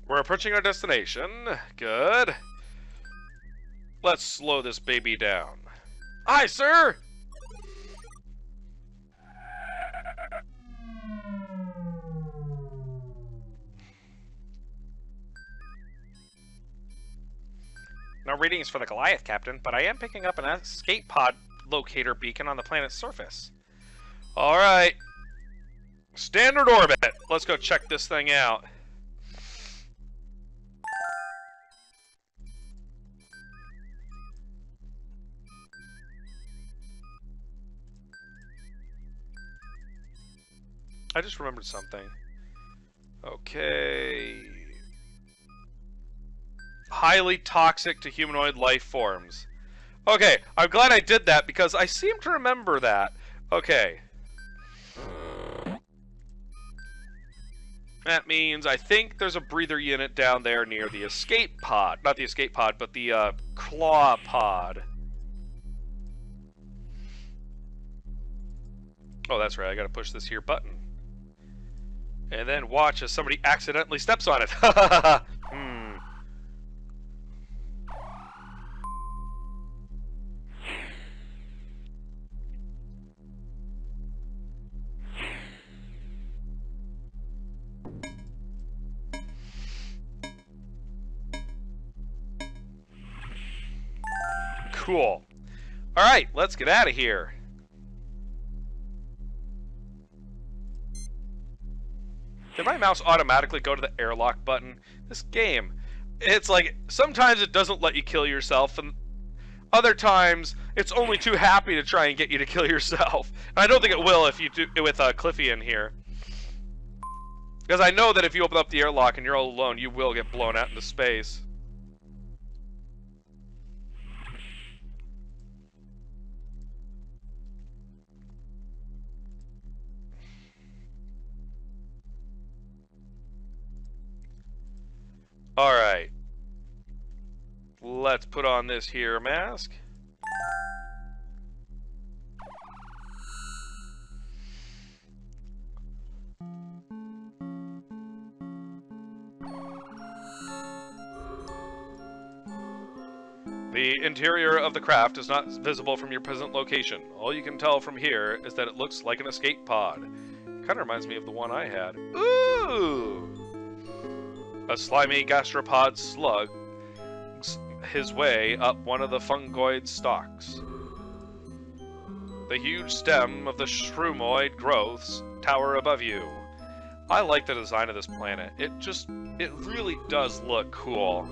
We're approaching our destination. Good. Let's slow this baby down. Aye, sir! No readings for the Goliath, Captain, but I am picking up an escape pod locator beacon on the planet's surface. Alright. Standard orbit. Let's go check this thing out. I just remembered something. Okay. Highly toxic to humanoid life forms. Okay, I'm glad I did that because I seem to remember that. Okay. That means I think there's a breather unit down there near the escape pod. Not the escape pod, but the claw pod. Oh, that's right. I gotta push this here button. And then watch as somebody accidentally steps on it. Hmm. Cool. Alright, let's get out of here. Did my mouse automatically go to the airlock button? This game, it's like, sometimes it doesn't let you kill yourself, and other times, it's only too happy to try and get you to kill yourself. And I don't think it will if you do it with Cliffy in here. Because I know that if you open up the airlock and you're all alone, you will get blown out into space. Alright. Let's put on this here mask. The interior of the craft is not visible from your present location. All you can tell from here is that it looks like an escape pod. Kind of reminds me of the one I had. Ooh! A slimy gastropod slug his way up one of the fungoid stalks. The huge stem of the shroomoid growths tower above you. I like the design of this planet. It really does look cool.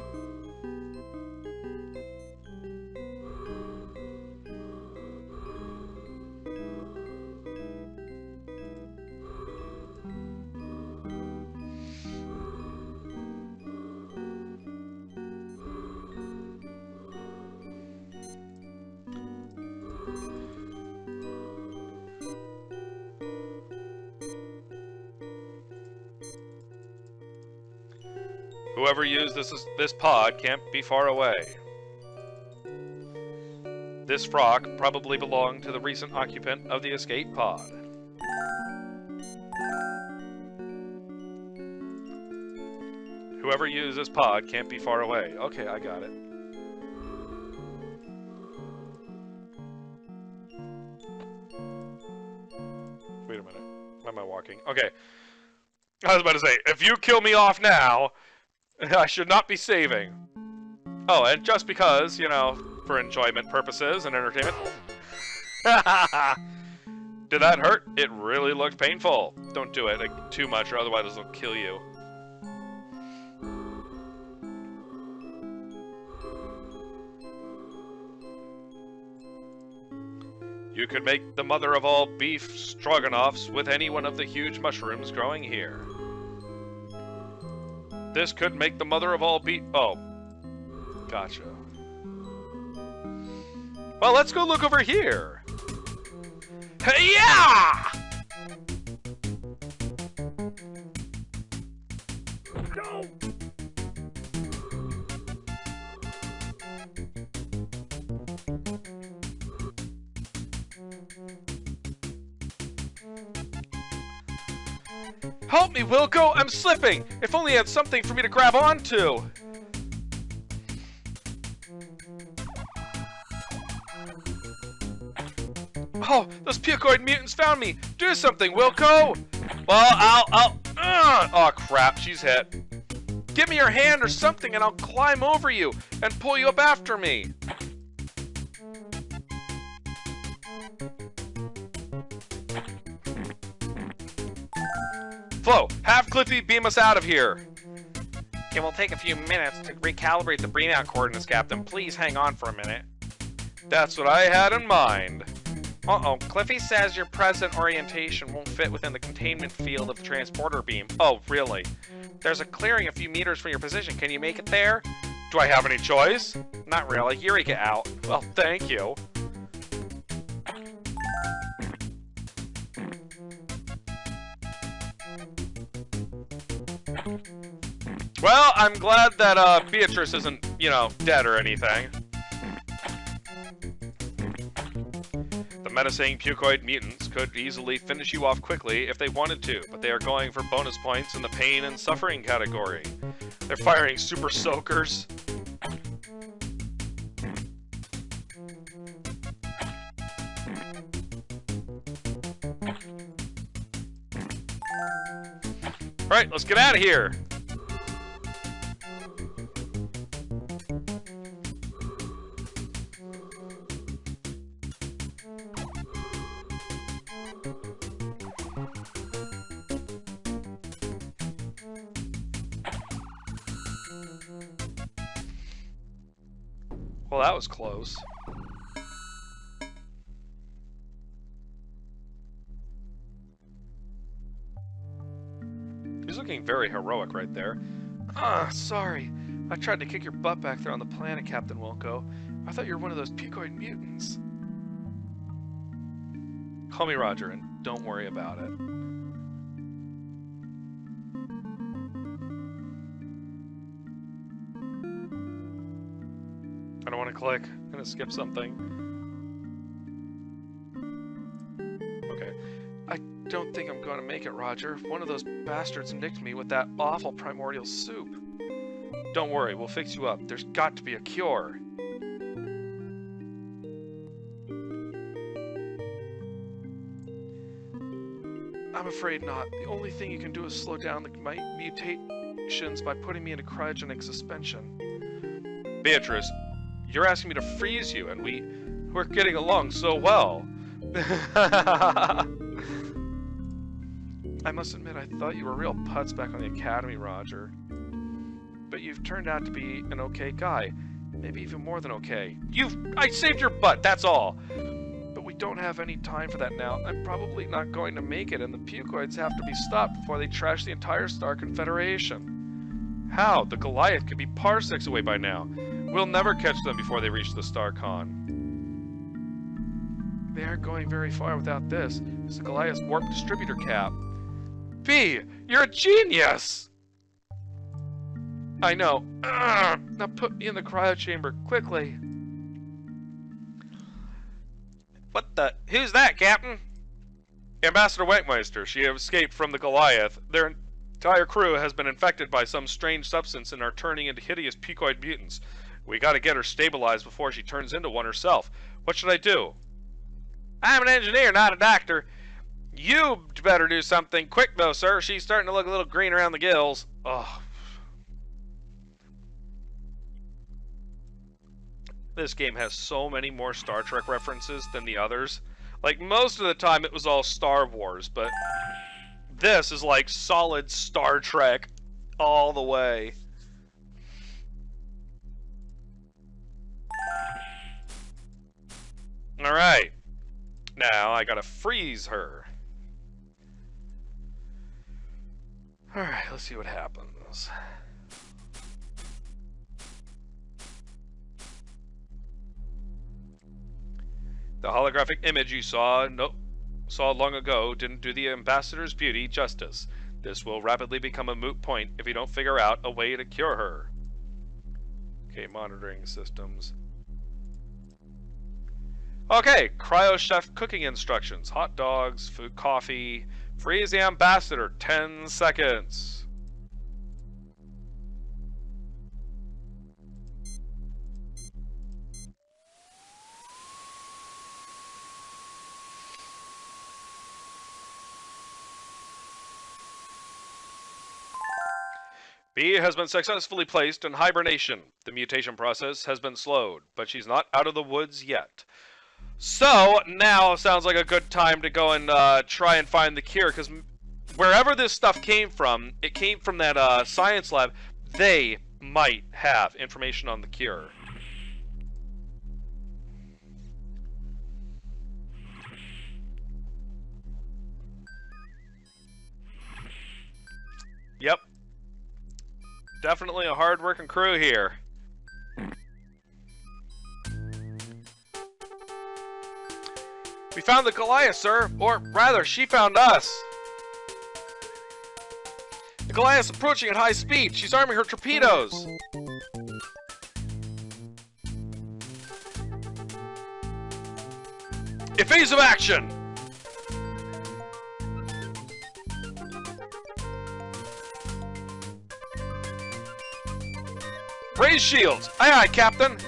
Whoever used this pod can't be far away. This frock probably belonged to the recent occupant of the escape pod. Whoever used this pod can't be far away. Okay, I got it. Wait a minute. Why am I walking? Okay. I was about to say, if you kill me off now, I should not be saving. Oh, and just because, you know, for enjoyment purposes and entertainment. Did that hurt? It really looked painful. Don't do it too much or otherwise it'll kill you. You could make the mother of all beef stroganoffs with any one of the huge mushrooms growing here. This could make the mother of all beef... Oh. Gotcha. Well, let's go look over here. Hey-ya! Go! Help me, Wilco! I'm slipping! If only I had something for me to grab onto! Oh, those pucoid mutants found me! Do something, Wilco! Well, oh crap, she's hit. Give me your hand or something and I'll climb over you and pull you up after me! Flo, have Cliffy beam us out of here. It will take a few minutes to recalibrate the beam out coordinates, Captain. Please hang on for a minute. That's what I had in mind. Uh-oh, Cliffy says your present orientation won't fit within the containment field of the transporter beam. Oh, really? There's a clearing a few meters from your position. Can you make it there? Do I have any choice? Not really. Eureka out. Well, thank you. Well, I'm glad that Beatrice isn't, you know, dead or anything. The menacing pucoid mutants could easily finish you off quickly if they wanted to, but they are going for bonus points in the pain and suffering category. They're firing super soakers. Alright, let's get out of here! Well, that was close. He's looking very heroic right there. Sorry. I tried to kick your butt back there on the planet, Captain Wilco. I thought you were one of those pucoid mutants. Call me Roger, and don't worry about it. I don't want to click. I'm gonna skip something. Okay. I don't think I'm going to make it, Roger. One of those bastards nicked me with that awful primordial soup. Don't worry, we'll fix you up. There's got to be a cure. I'm afraid not. The only thing you can do is slow down my mutations by putting me into cryogenic suspension. Beatrice, you're asking me to freeze you, and we're getting along so well. I must admit, I thought you were real putz back on the Academy, Roger. But you've turned out to be an okay guy. Maybe even more than okay. I saved your butt, that's all! But we don't have any time for that now. I'm probably not going to make it, and the pucoids have to be stopped before they trash the entire Star Confederation. How? The Goliath could be parsecs away by now. We'll never catch them before they reach the StarCon. They aren't going very far without this. It's the Goliath's warp distributor cap. B, you're a genius! I know. Now put me in the cryo chamber, quickly. What the? Who's that, Captain? Ambassador Wankmeister. She escaped from the Goliath. Their entire crew has been infected by some strange substance and are turning into hideous pucoid mutants. We gotta get her stabilized before she turns into one herself. What should I do? I'm an engineer, not a doctor. You better do something quick, though, sir. She's starting to look a little green around the gills. Ugh. This game has so many more Star Trek references than the others. Like, most of the time it was all Star Wars, but this is like solid Star Trek all the way. Alright. Now I gotta freeze her. Alright, let's see what happens. The holographic image you saw long ago didn't do the ambassador's beauty justice. This will rapidly become a moot point if you don't figure out a way to cure her. Okay, monitoring systems. Okay, cryo chef cooking instructions. Hot dogs, food, coffee. Freeze the ambassador, 10 seconds. B has been successfully placed in hibernation. The mutation process has been slowed, but she's not out of the woods yet. So, now sounds like a good time to go and try and find the cure, because wherever this stuff came from, it came from that science lab. They might have information on the cure. Yep. Definitely a hard-working crew here. We found the Goliath, sir. Or rather, she found us. The Goliath's approaching at high speed. She's arming her torpedoes. Evasive action! Raise shields! Aye aye, Captain!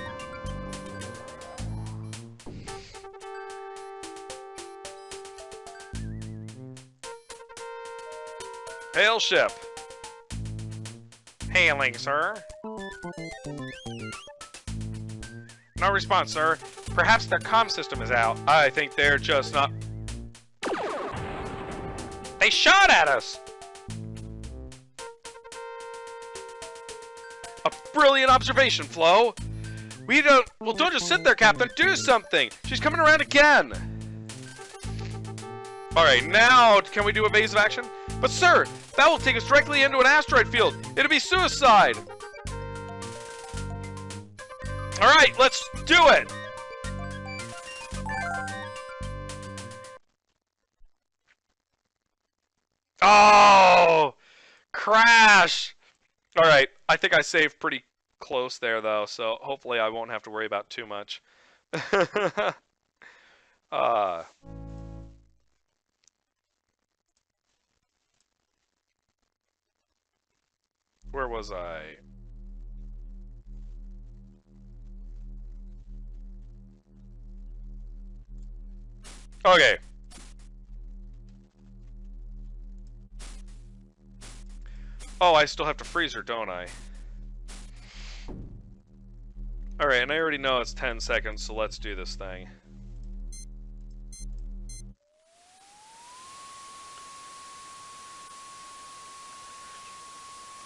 Hail ship. Hailing, sir. No response, sir. Perhaps their comm system is out. I think they're just not... They shot at us! A brilliant observation, Flo. Well, don't just sit there, Captain. Do something! She's coming around again! Alright, now can we do evasive action? But sir, that will take us directly into an asteroid field. It'll be suicide. Alright, let's do it! Oh! Crash! Alright, I think I saved pretty close there, though, so hopefully I won't have to worry about too much. Where was I? Okay. Oh, I still have to freeze her, don't I? Alright, and I already know it's 10 seconds, so let's do this thing.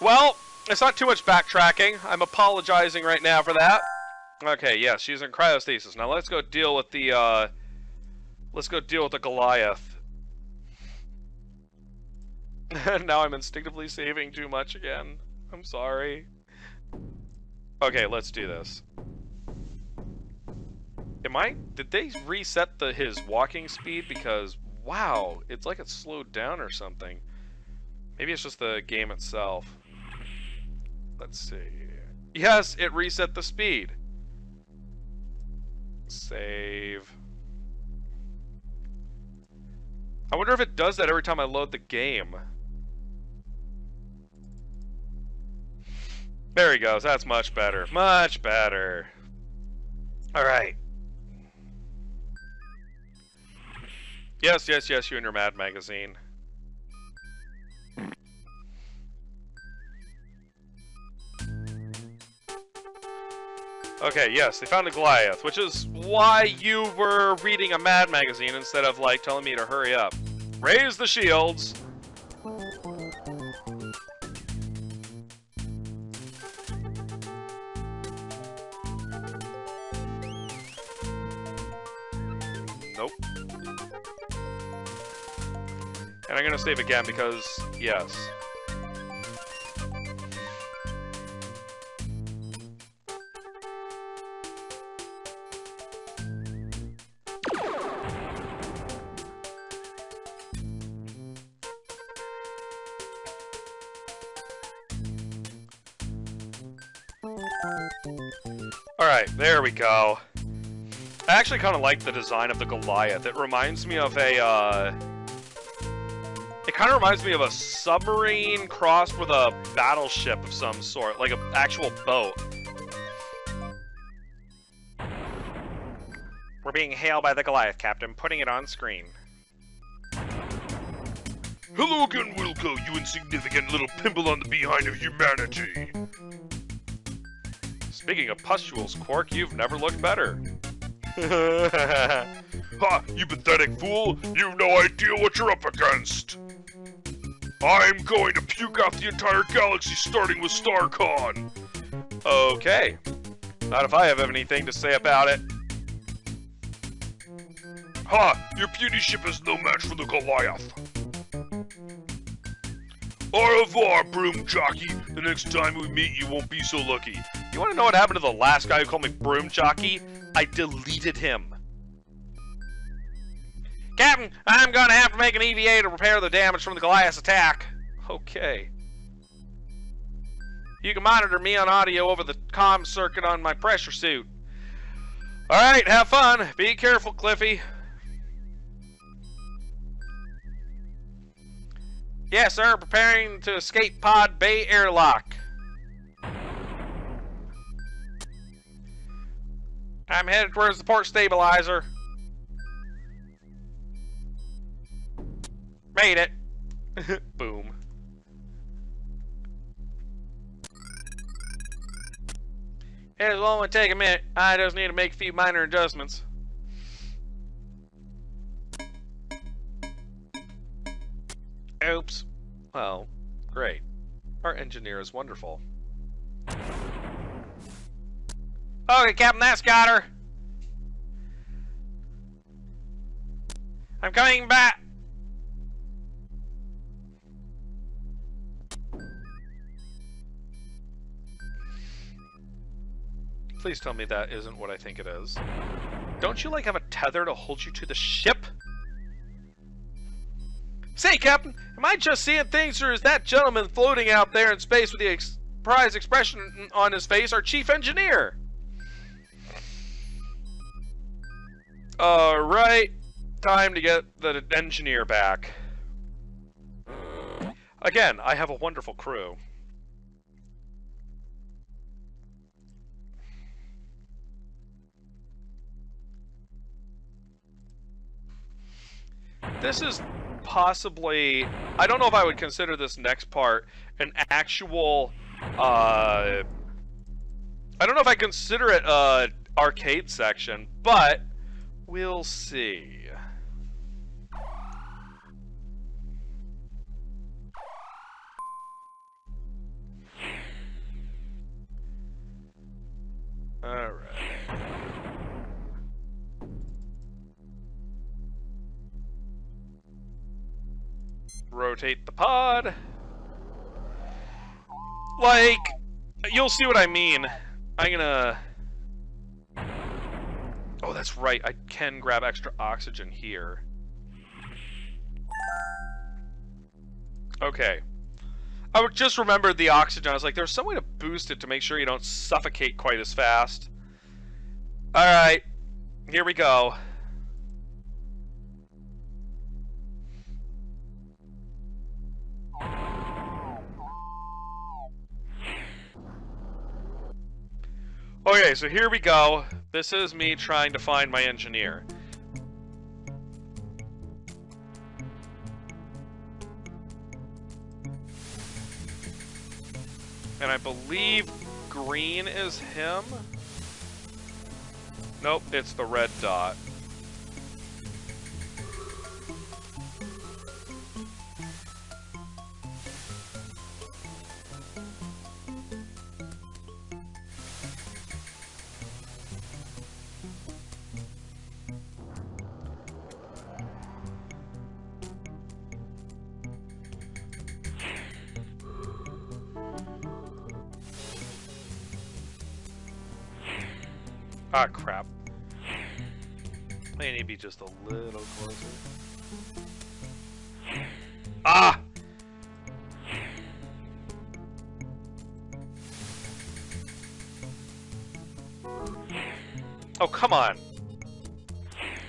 Well, it's not too much backtracking. I'm apologizing right now for that. Okay, yes, she's in cryostasis. Now let's go deal with the, Goliath. Now I'm instinctively saving too much again. I'm sorry. Okay, let's do this. Did they reset his walking speed? Because, wow, it's like it's slowed down or something. Maybe it's just the game itself. Let's see. Yes, it reset the speed. Save. I wonder if it does that every time I load the game. There he goes. That's much better. Much better. Alright. Yes, yes, yes, you and your Mad Magazine. Okay, yes, they found a Goliath, which is why you were reading a Mad Magazine instead of, like, telling me to hurry up. Raise the shields! Nope. And I'm gonna save again because, yes. Alright, there we go. I actually kind of like the design of the Goliath. It reminds me of a, it kind of reminds me of a submarine crossed with a battleship of some sort, like an actual boat. We're being hailed by the Goliath, Captain, putting it on screen. Hello again, Wilco, you insignificant little pimple on the behind of humanity. Speaking of pustules, Quirk, you've never looked better. Ha, you pathetic fool! You've no idea what you're up against! I'm going to puke out the entire galaxy starting with StarCon! Okay. Not if I have anything to say about it. Ha! Your puny ship is no match for the Goliath! Au revoir, broom jockey! The next time we meet, you won't be so lucky. You want to know what happened to the last guy who called me broom jockey? I deleted him. Captain, I'm gonna have to make an EVA to repair the damage from the Goliath's attack. Okay. You can monitor me on audio over the comm circuit on my pressure suit. Alright, have fun. Be careful, Cliffy. Yes, sir. Preparing to escape pod bay airlock. I'm headed towards the port stabilizer. Made it. Boom. It'll only take a minute. I just need to make a few minor adjustments. Oops. Well, great. Our engineer is wonderful. Okay, Captain, that's got her. I'm coming back. Please tell me that isn't what I think it is. Don't you, like, have a tether to hold you to the ship? Say, Captain, am I just seeing things, or is that gentleman floating out there in space with the surprised expression on his face our chief engineer? Alright, time to get the engineer back. Again, I have a wonderful crew. This is possibly... I don't know if I would consider this next part an actual... I don't know if I consider it an arcade section, but we'll see. Alright. Rotate the pod. Like, you'll see what I mean. I'm gonna... Oh, that's right. I can grab extra oxygen here. Okay. I would just remembered the oxygen. I was like, there's some way to boost it to make sure you don't suffocate quite as fast. Alright. Here we go. Okay, so here we go. This is me trying to find my engineer. And I believe green is him. Nope, it's the red dot. Ah, crap. I need to be just a little closer. Ah! Oh, come on.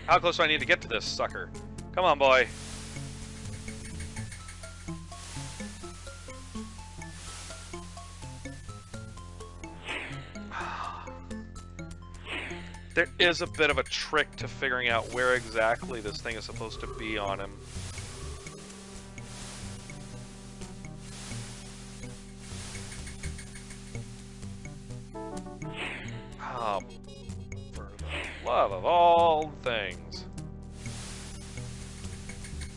How close do I need to get to this sucker? Come on, boy. There is a bit of a trick to figuring out where exactly this thing is supposed to be on him. Oh, for the love of all things.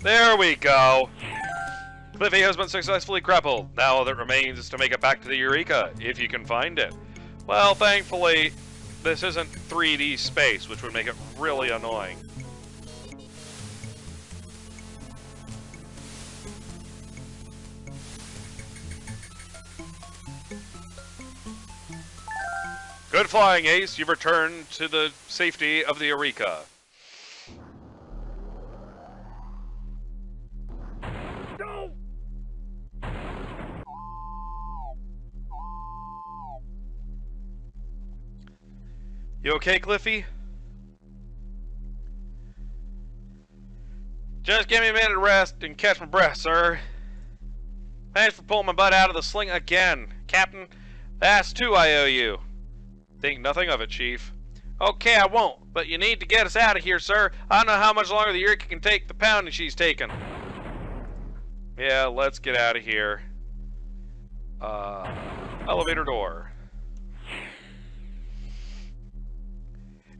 There we go! Cliffy has been successfully grappled. Now all that remains is to make it back to the Eureka, if you can find it. Well, thankfully, this isn't 3D space, which would make it really annoying. Good flying, Ace. You've returned to the safety of the Eureka. You okay, Cliffy? Just give me a minute to rest and catch my breath, sir. Thanks for pulling my butt out of the sling again, Captain. That's 2 I owe you. Think nothing of it, Chief. Okay, I won't, but you need to get us out of here, sir. I don't know how much longer the Eureka can take the pounding she's taken. Yeah, let's get out of here. Elevator door.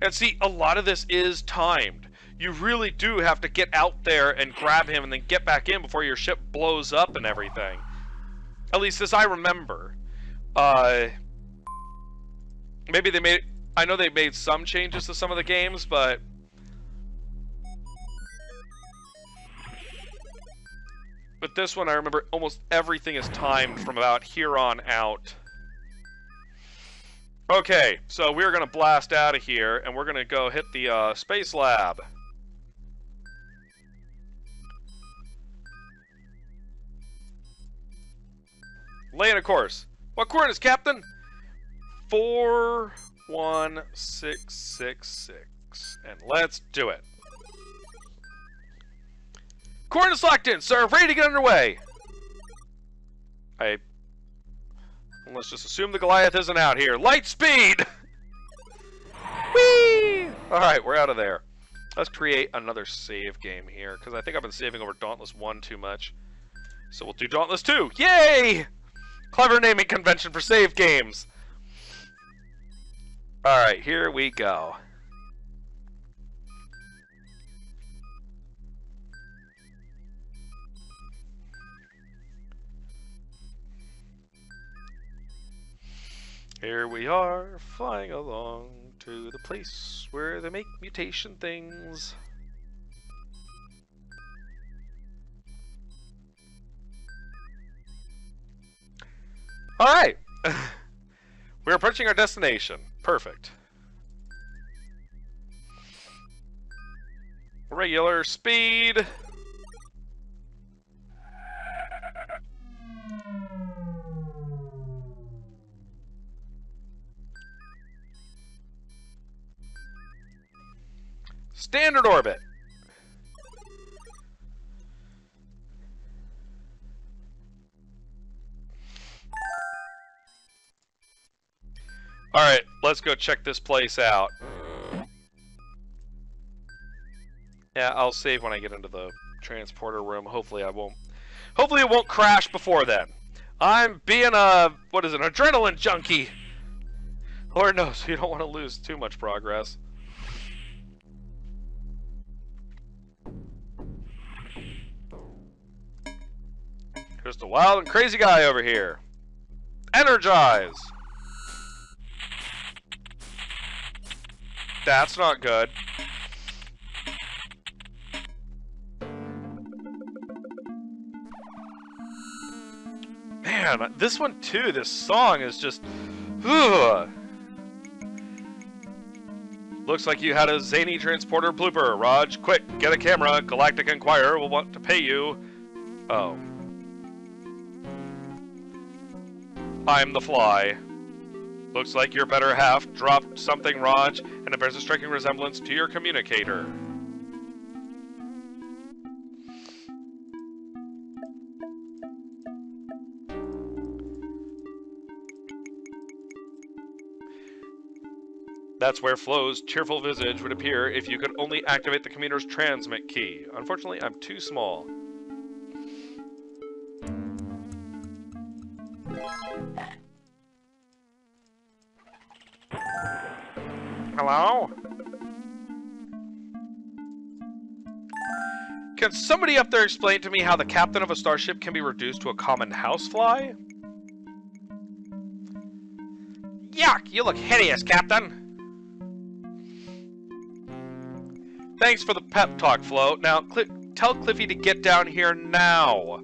And see, a lot of this is timed. You really do have to get out there and grab him and then get back in before your ship blows up and everything. At least as I remember. Maybe they made... I know they made some changes to some of the games, but... With this one, I remember almost everything is timed from about here on out. Okay, so we're going to blast out of here, and we're going to go hit the space lab. Laying a course. What coordinates, Captain? 41666. And let's do it. Coordinates locked in, sir. Ready to get underway. Let's just assume the Goliath isn't out here. Light speed! Whee! Alright, we're out of there. Let's create another save game here, because I think I've been saving over Dauntless 1 too much. So we'll do Dauntless 2. Yay! Clever naming convention for save games. Alright, here we go. Here we are, flying along to the place where they make mutation things. Alright! We're approaching our destination. Perfect. Regular speed. Standard orbit. Alright, let's go check this place out. Yeah, I'll save when I get into the transporter room. Hopefully it won't crash before then. I'm being a, what is it, an adrenaline junkie. Lord knows, you don't want to lose too much progress. Just a wild and crazy guy over here. Energize! That's not good. Man, this one too, this song is just... Ugh. Looks like you had a zany transporter blooper. Raj, quick, get a camera. Galactic Enquirer will want to pay you. Oh. I'm the Fly. Looks like your better half dropped something, Raj, and it bears a striking resemblance to your communicator. That's where Flo's cheerful visage would appear if you could only activate the commuter's transmit key. Unfortunately, I'm too small. Hello? Can somebody up there explain to me how the captain of a starship can be reduced to a common housefly? Yuck! You look hideous, Captain! Thanks for the pep talk, Flo. Now, tell Cliffy to get down here now.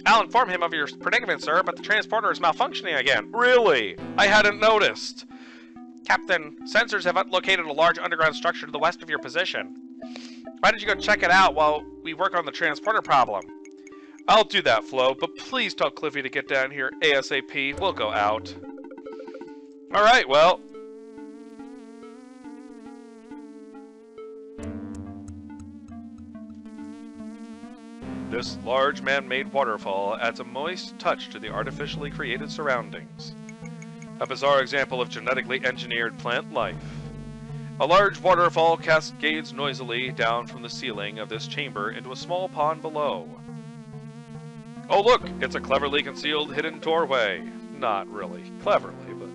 I'll inform him of your predicament, sir, but the transporter is malfunctioning again. Really? I hadn't noticed. Captain, sensors have located a large underground structure to the west of your position. Why don't you go check it out while we work on the transporter problem? I'll do that, Flo, but please tell Cliffy to get down here ASAP. We'll go out. Alright, well. This large man-made waterfall adds a moist touch to the artificially created surroundings. A bizarre example of genetically engineered plant life. A large waterfall cascades noisily down from the ceiling of this chamber into a small pond below. Oh look, it's a cleverly concealed hidden doorway. Not really cleverly, but...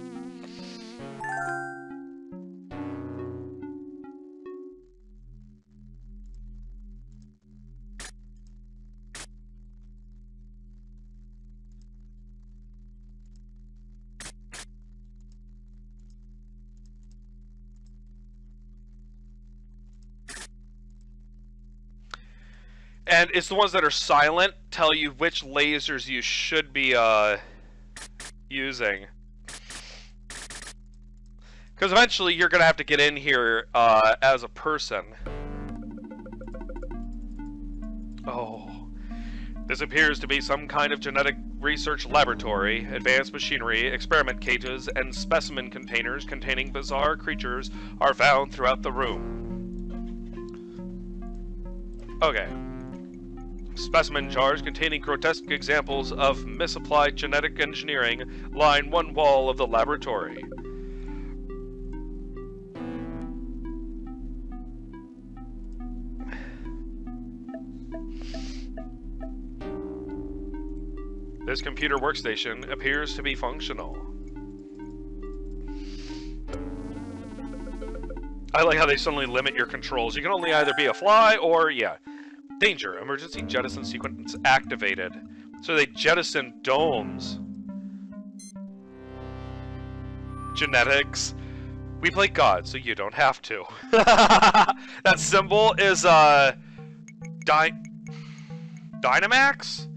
And it's the ones that are silent tell you which lasers you should be using. Because eventually you're going to have to get in here as a person. Oh. This appears to be some kind of genetic research laboratory. Advanced machinery, experiment cages, and specimen containers containing bizarre creatures are found throughout the room. Okay. Specimen jars containing grotesque examples of misapplied genetic engineering line one wall of the laboratory. This computer workstation appears to be functional. I like how they suddenly limit your controls. You can only either be a fly or, yeah. Danger. Emergency jettison sequence activated. So they jettison domes. Genetics. We play God, so you don't have to. That symbol is, Dynamax?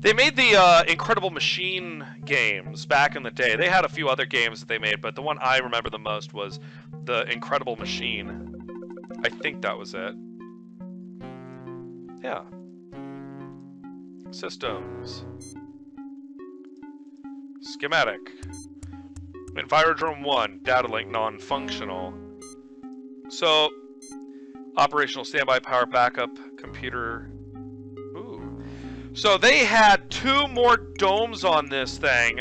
They made the, Incredible Machine games back in the day. They had a few other games that they made, but the one I remember the most was the Incredible Machine. I think that was it. Yeah. Systems. Schematic. Envirodrome 1, data link non-functional. So, operational standby power backup computer. Ooh. So they had 2 more domes on this thing.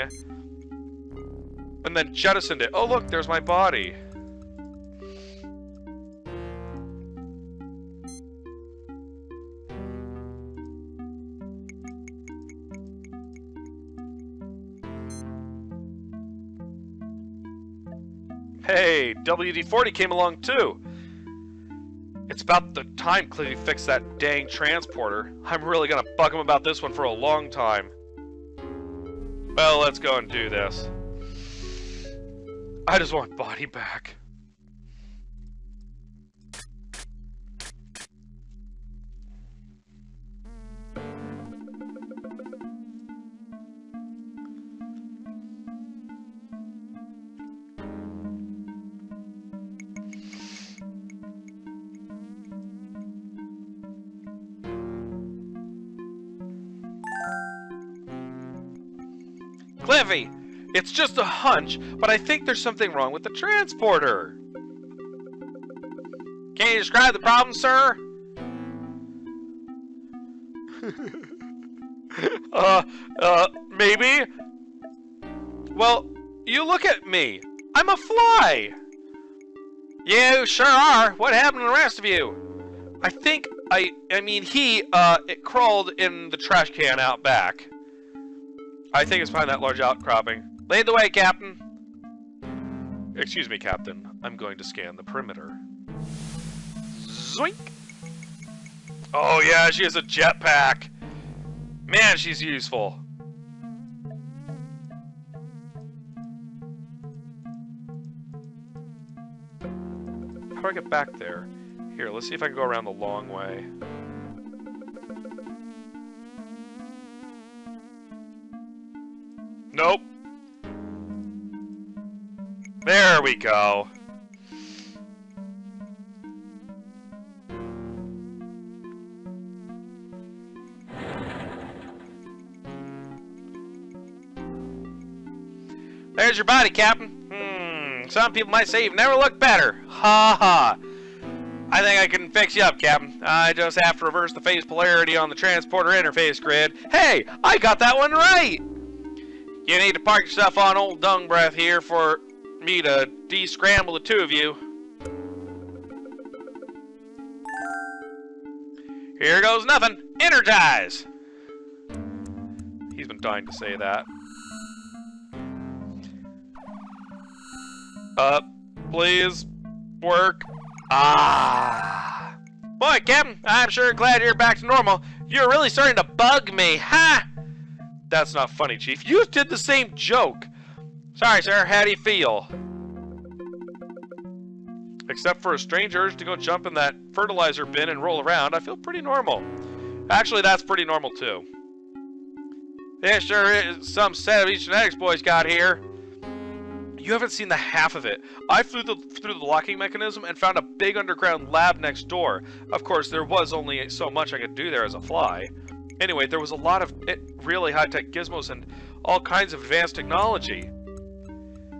And then jettisoned it. Oh look, there's my body. Hey, WD-40 came along too. It's about the time Cliffy fixed that dang transporter. I'm really gonna bug him about this one for a long time. Well, let's go and do this. I just want body back. Cliffy, it's just a hunch, but I think there's something wrong with the transporter. Can you describe the problem, sir? Maybe? Well, you look at me. I'm a fly. You sure are. What happened to the rest of you? I think it crawled in the trash can out back. I think it's behind that large outcropping. Lead the way, Captain. Excuse me, Captain. I'm going to scan the perimeter. Zoink! Oh yeah, she has a jetpack. Man, she's useful. How do I get back there? Here, let's see if I can go around the long way. Nope. There we go. There's your body, Captain. Some people might say you've never looked better. Ha ha. I think I can fix you up, Captain. I just have to reverse the phase polarity on the transporter interface grid. Hey, I got that one right! You need to park yourself on old dung breath here for me to de-scramble the two of you. Here goes nothing. Energize! He's been dying to say that. Please work. Ah. Boy, Captain, I'm sure glad you're back to normal. You're really starting to bug me, ha! That's not funny, Chief. You did the same joke. Sorry, sir. How do you feel? Except for a strange urge to go jump in that fertilizer bin and roll around, I feel pretty normal. Actually, that's pretty normal, too. Yeah, sure is some savage genetics boys got here. You haven't seen the half of it. I flew through the locking mechanism and found a big underground lab next door. Of course, there was only so much I could do there as a fly. Anyway, there was a lot of really high-tech gizmos and all kinds of advanced technology.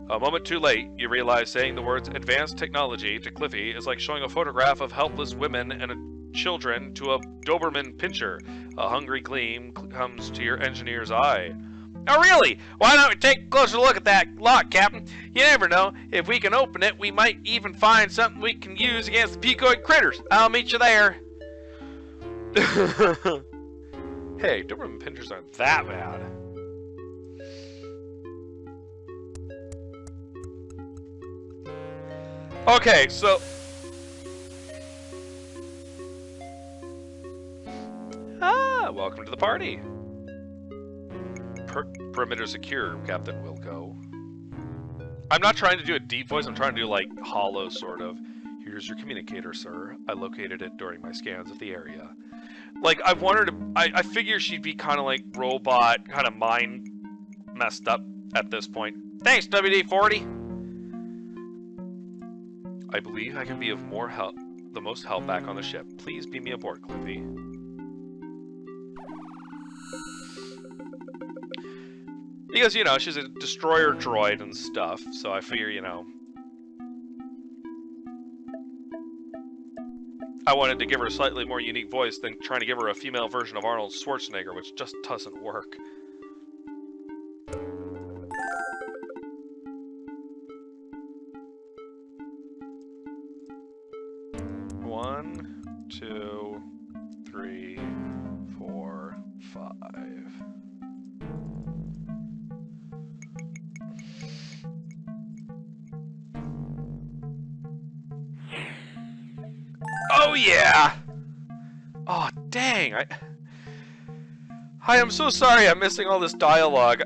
A moment too late, you realize saying the words advanced technology to Cliffy is like showing a photograph of helpless women and children to a Doberman pinscher. A hungry gleam comes to your engineer's eye. Oh, really? Why don't we take a closer look at that lock, Captain? You never know. If we can open it, we might even find something we can use against the picoid critters. I'll meet you there. Hey, Doberman pinschers aren't that bad. Okay, so... welcome to the party. Perimeter secure, Captain Wilco. I'm not trying to do a deep voice, I'm trying to do, like, hollow, sort of. Here's your communicator, sir. I located it during my scans of the area. Like, I want her to... I figure she'd be kind of like robot, kind of mind messed up at this point. Thanks, WD-40! I believe I can be of more help, the most help back on the ship. Please beam me aboard, Cliffy. Because, you know, she's a destroyer droid and stuff, so I figure, you know... I wanted to give her a slightly more unique voice than trying to give her a female version of Arnold Schwarzenegger, which just doesn't work. One, two, three, 4, 5. Oh yeah! Oh dang! I am so sorry I'm missing all this dialogue.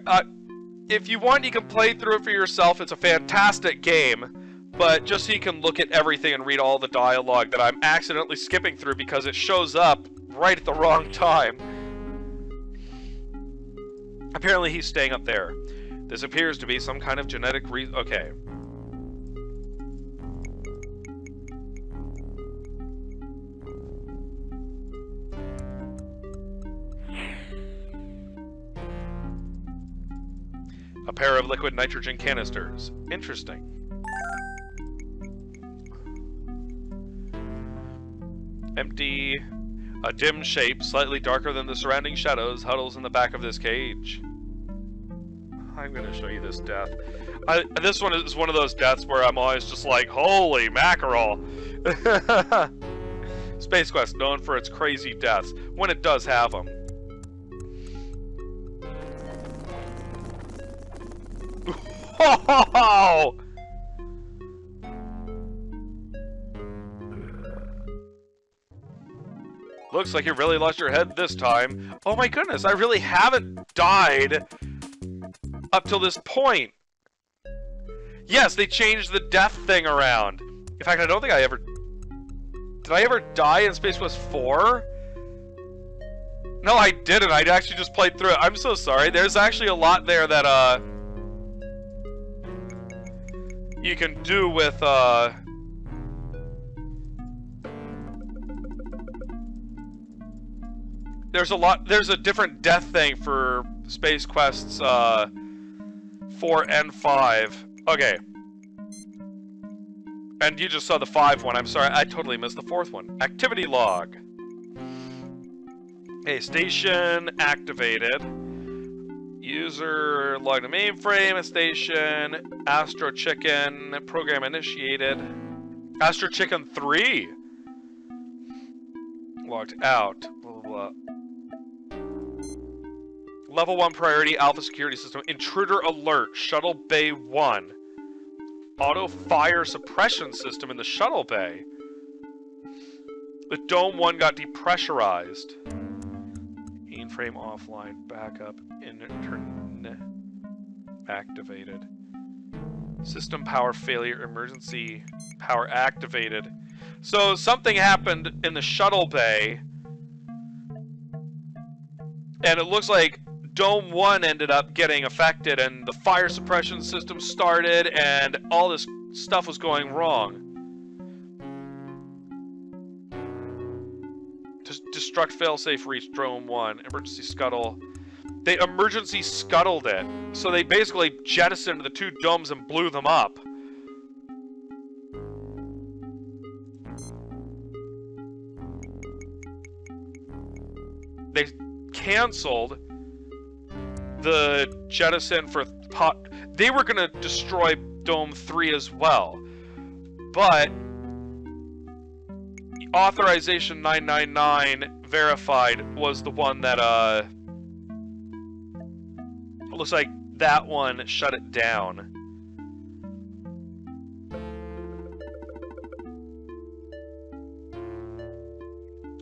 If you want, you can play through it for yourself. It's a fantastic game. But just so you can look at everything and read all the dialogue that I'm accidentally skipping through because it shows up right at the wrong time. Apparently he's staying up there. This appears to be some kind of genetic reason. Okay. A pair of liquid nitrogen canisters. Interesting. Empty. A dim shape, slightly darker than the surrounding shadows, huddles in the back of this cage. I'm gonna show you this death. This one is one of those deaths where I'm always just like, holy mackerel! Space Quest, known for its crazy deaths, when it does have them. Oh! Looks like you really lost your head this time. Oh my goodness, I really haven't died up till this point. Yes, they changed the death thing around. In fact, I don't think I ever... Did I ever die in Space Quest 4? No, I didn't. I actually just played through it. I'm so sorry. There's actually a lot there that, you can do with, There's a different death thing for Space Quests 4 and 5. Okay. And you just saw the 5 one. I'm sorry, I totally missed the 4th one. Activity log. Hey, station activated. User logged to mainframe, station, Astro Chicken, program initiated. Astro Chicken 3! Logged out. Blah, blah, blah. Level 1 priority Alpha Security System. Intruder alert. Shuttle Bay 1. Auto fire suppression system in the shuttle bay. The Dome 1 got depressurized. Mainframe offline. Backup. Internet activated. System power failure. Emergency power activated. So something happened in the shuttle bay. And it looks like Dome 1 ended up getting affected, and the fire suppression system started, and all this stuff was going wrong. Destruct failsafe reached Dome 1. Emergency scuttle. They emergency scuttled it. So they basically jettisoned the 2 domes and blew them up. They canceled the jettison for they were gonna destroy Dome 3 as well, but authorization 999 verified was the one that looks like that one shut it down.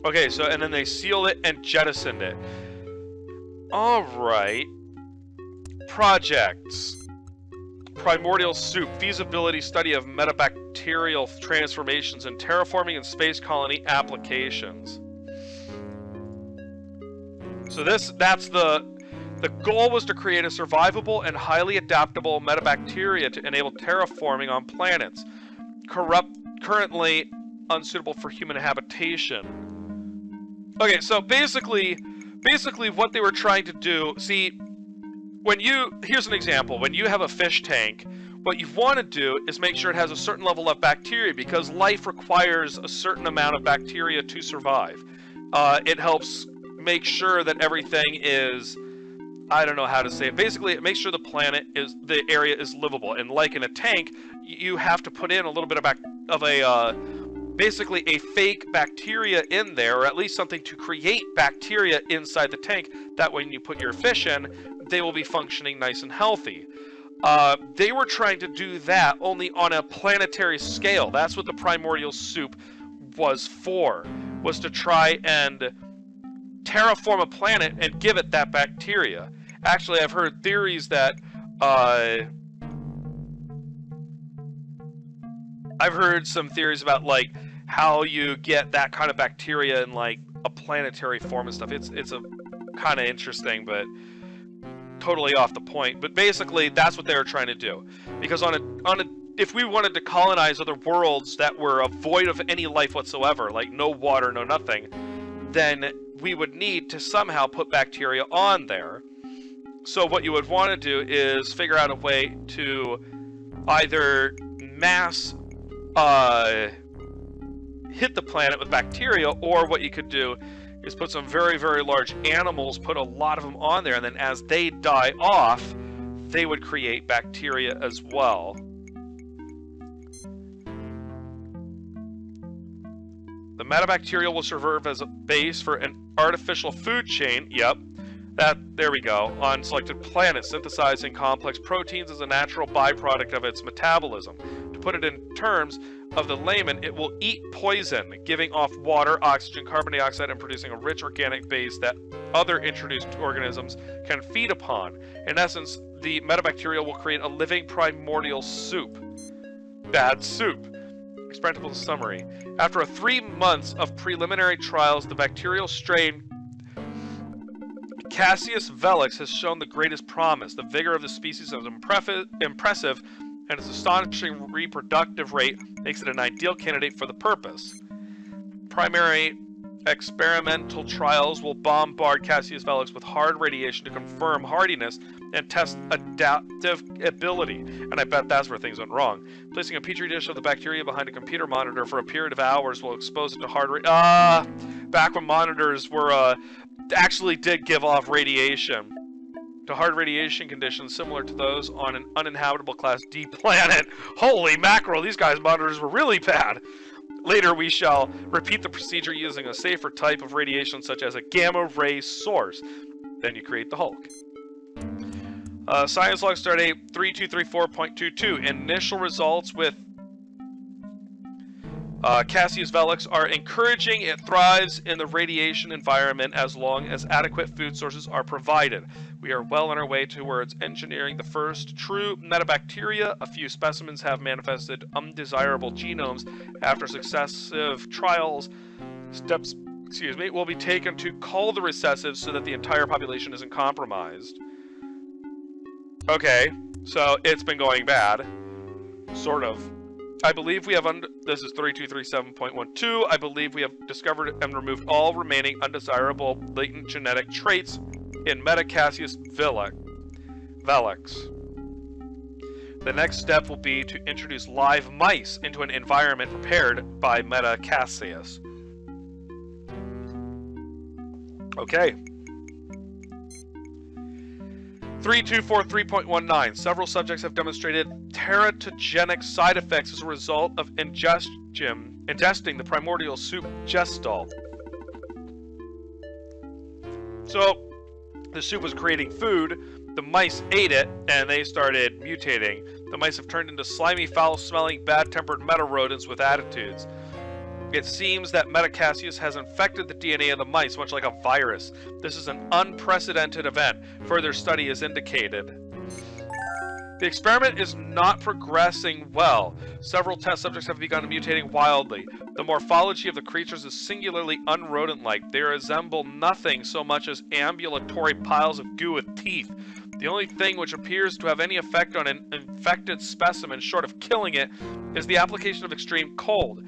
Okay, so and then they sealed it and jettisoned it. All right. Projects. Primordial Soup. Feasibility study of metabacterial transformations in terraforming and space colony applications. So that's the goal was to create a survivable and highly adaptable metabacteria to enable terraforming on planets currently unsuitable for human habitation. Okay, so basically what they were trying to do, see, here's an example. When you have a fish tank, what you want to do is make sure it has a certain level of bacteria, because life requires a certain amount of bacteria to survive. It helps make sure that everything is, I don't know how to say it. Basically, it makes sure the area is livable. And like in a tank, you have to put in a little bit basically a fake bacteria in there, or at least something to create bacteria inside the tank. That way when you put your fish in, they will be functioning nice and healthy. They were trying to do that only on a planetary scale. That's what the Primordial Soup was for, was to try and terraform a planet and give it that bacteria. Actually, I've heard theories that I've heard some theories about like how you get that kind of bacteria in like a planetary form and stuff. It's a kind of interesting, but totally off the point. But basically, that's what they were trying to do. Because if we wanted to colonize other worlds that were void of any life whatsoever, like no water, no nothing, then we would need to somehow put bacteria on there. So what you would want to do is figure out a way to either mass hit the planet with bacteria, or what you could do is put some very, very large animals, put a lot of them on there, and then as they die off, they would create bacteria as well. The metabacterial will serve as a base for an artificial food chain. Yep. There we go. On selected planets, synthesizing complex proteins as a natural byproduct of its metabolism. To put it in terms of the layman, it will eat poison, giving off water, oxygen, carbon dioxide, and producing a rich organic base that other introduced organisms can feed upon. In essence, the metabacterial will create a living primordial soup. Bad soup. Experimental summary. After 3 months of preliminary trials, the bacterial strain Cassius Velix has shown the greatest promise. The vigor of the species is impressive, and its astonishing reproductive rate makes it an ideal candidate for the purpose. Primary Experimental trials will bombard Cassius Velix with hard radiation to confirm hardiness and test adaptive ability. And I bet that's where things went wrong. Placing a petri dish of the bacteria behind a computer monitor for a period of hours will expose it to hard back when monitors were, actually did give off radiation. To hard radiation conditions similar to those on an uninhabitable Class D planet. Holy mackerel, these guys' monitors were really bad. Later, we shall repeat the procedure using a safer type of radiation, such as a gamma ray source. Then you create the Hulk. Science log stardate 3234.22. Initial results with Cassius Velix are encouraging. It thrives in the radiation environment as long as adequate food sources are provided. We are well on our way towards engineering the first true metabacteria. A few specimens have manifested undesirable genomes. After successive trials, steps will be taken to cull the recessives so that the entire population isn't compromised. Okay, so it's been going bad. Sort of. I believe we have, this is 3237.12, I believe we have discovered and removed all remaining undesirable latent genetic traits in Cassius Velix. The next step will be to introduce live mice into an environment prepared by Cassius. Okay. 3243.19. Several subjects have demonstrated teratogenic side effects as a result of ingesting the primordial soup gestalt. So, the soup was creating food, the mice ate it, and they started mutating. The mice have turned into slimy, foul-smelling, bad-tempered meta-rodents with attitudes. It seems that Cassius has infected the DNA of the mice, much like a virus. This is an unprecedented event. Further study is indicated. The experiment is not progressing well. Several test subjects have begun mutating wildly. The morphology of the creatures is singularly unrodent-like. They resemble nothing so much as ambulatory piles of goo with teeth. The only thing which appears to have any effect on an infected specimen, short of killing it, is the application of extreme cold.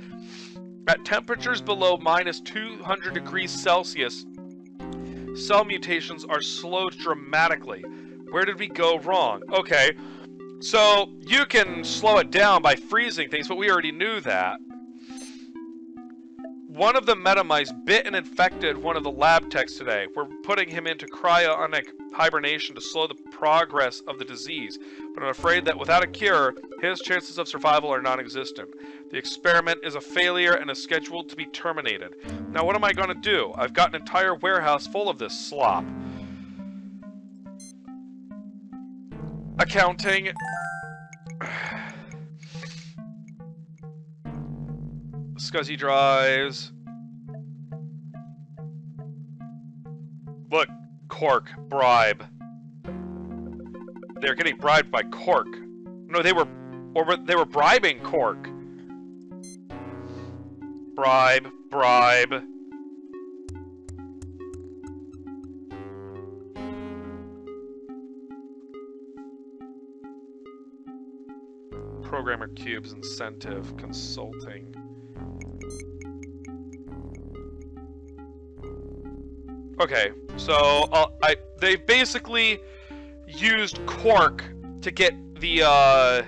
At temperatures below -200 degrees Celsius, cell mutations are slowed dramatically. Where did we go wrong? Okay, so you can slow it down by freezing things, but we already knew that. One of the metamice bit and infected one of the lab techs today. We're putting him into cryonic hibernation to slow the progress of the disease, but I'm afraid that without a cure, his chances of survival are non-existent. The experiment is a failure and is scheduled to be terminated. Now what am I going to do? I've got an entire warehouse full of this slop. Accounting. Scuzzy drives. Look, Quirk, bribe. They're getting bribed by Quirk. No, they were bribing Quirk. Bribe, bribe. Programmer Cubes incentive consulting. Okay, so they basically used Quirk to get the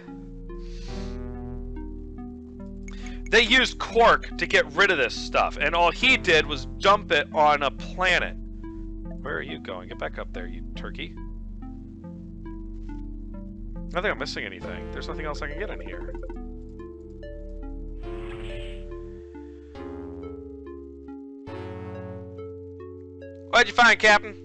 they used Quirk to get rid of this stuff, and all he did was dump it on a planet. Where are you going? Get back up there, you turkey. I think I'm missing anything. There's nothing else I can get in here. What'd you find, Captain?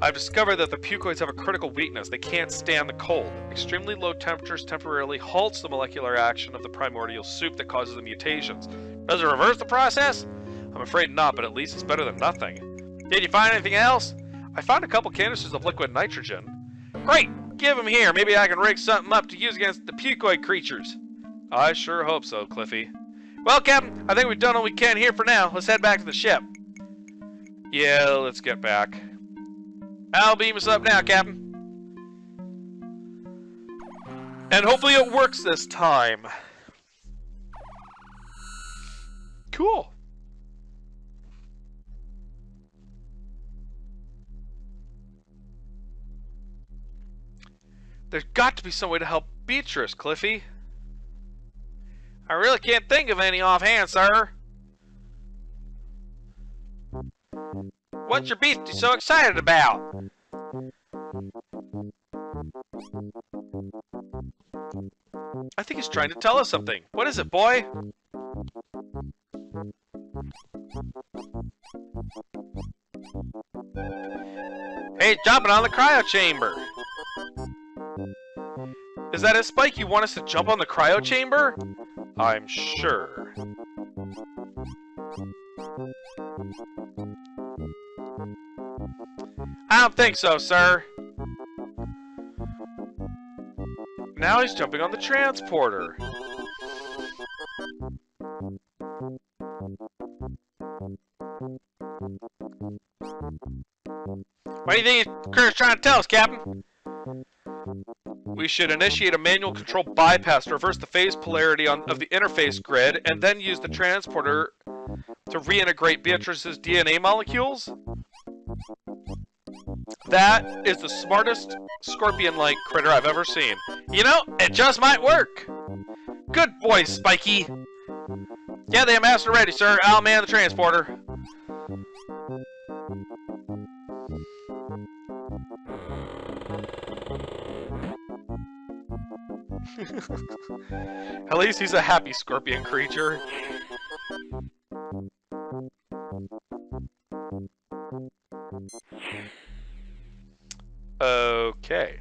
I've discovered that the pucoids have a critical weakness. They can't stand the cold. Extremely low temperatures temporarily halts the molecular action of the primordial soup that causes the mutations. Does it reverse the process? I'm afraid not, but at least it's better than nothing. Did you find anything else? I found a couple canisters of liquid nitrogen. Great! Give them here. Maybe I can rig something up to use against the pucoid creatures. I sure hope so, Cliffy. Well, Captain, I think we've done all we can here for now. Let's head back to the ship. Yeah, let's get back. I'll beam us up now, Captain. And hopefully it works this time. Cool. There's got to be some way to help Beatrice, Cliffy. I really can't think of any offhand, sir. What's your beastie so excited about? I think he's trying to tell us something. What is it, boy? Hey, jumping on the cryo chamber. Is that it, Spike? You want us to jump on the cryo chamber? I'm sure. I don't think so, sir. Now he's jumping on the transporter. What do you think Quirk's trying to tell us, Captain? We should initiate a manual control bypass to reverse the phase polarity of the interface grid, and then use the transporter to reintegrate Beatrice's DNA molecules? That is the smartest scorpion-like critter I've ever seen. You know, it just might work. Good boy, Spiky. Yeah, the master ready, sir. I'll man the transporter. At least he's a happy scorpion creature. Okay.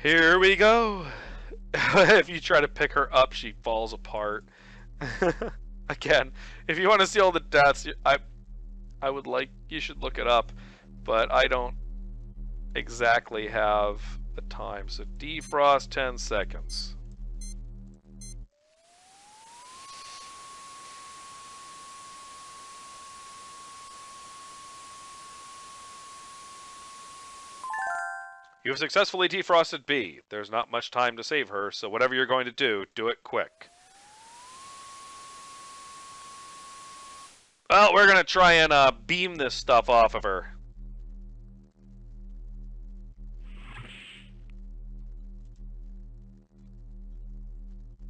Here we go. If you try to pick her up, she falls apart. Again, if you want to see all the deaths, I would like, you should look it up, but I don't exactly have the time. So defrost 10 seconds. You have successfully defrosted B. There's not much time to save her, so whatever you're going to do, do it quick. Well, we're going to try and beam this stuff off of her.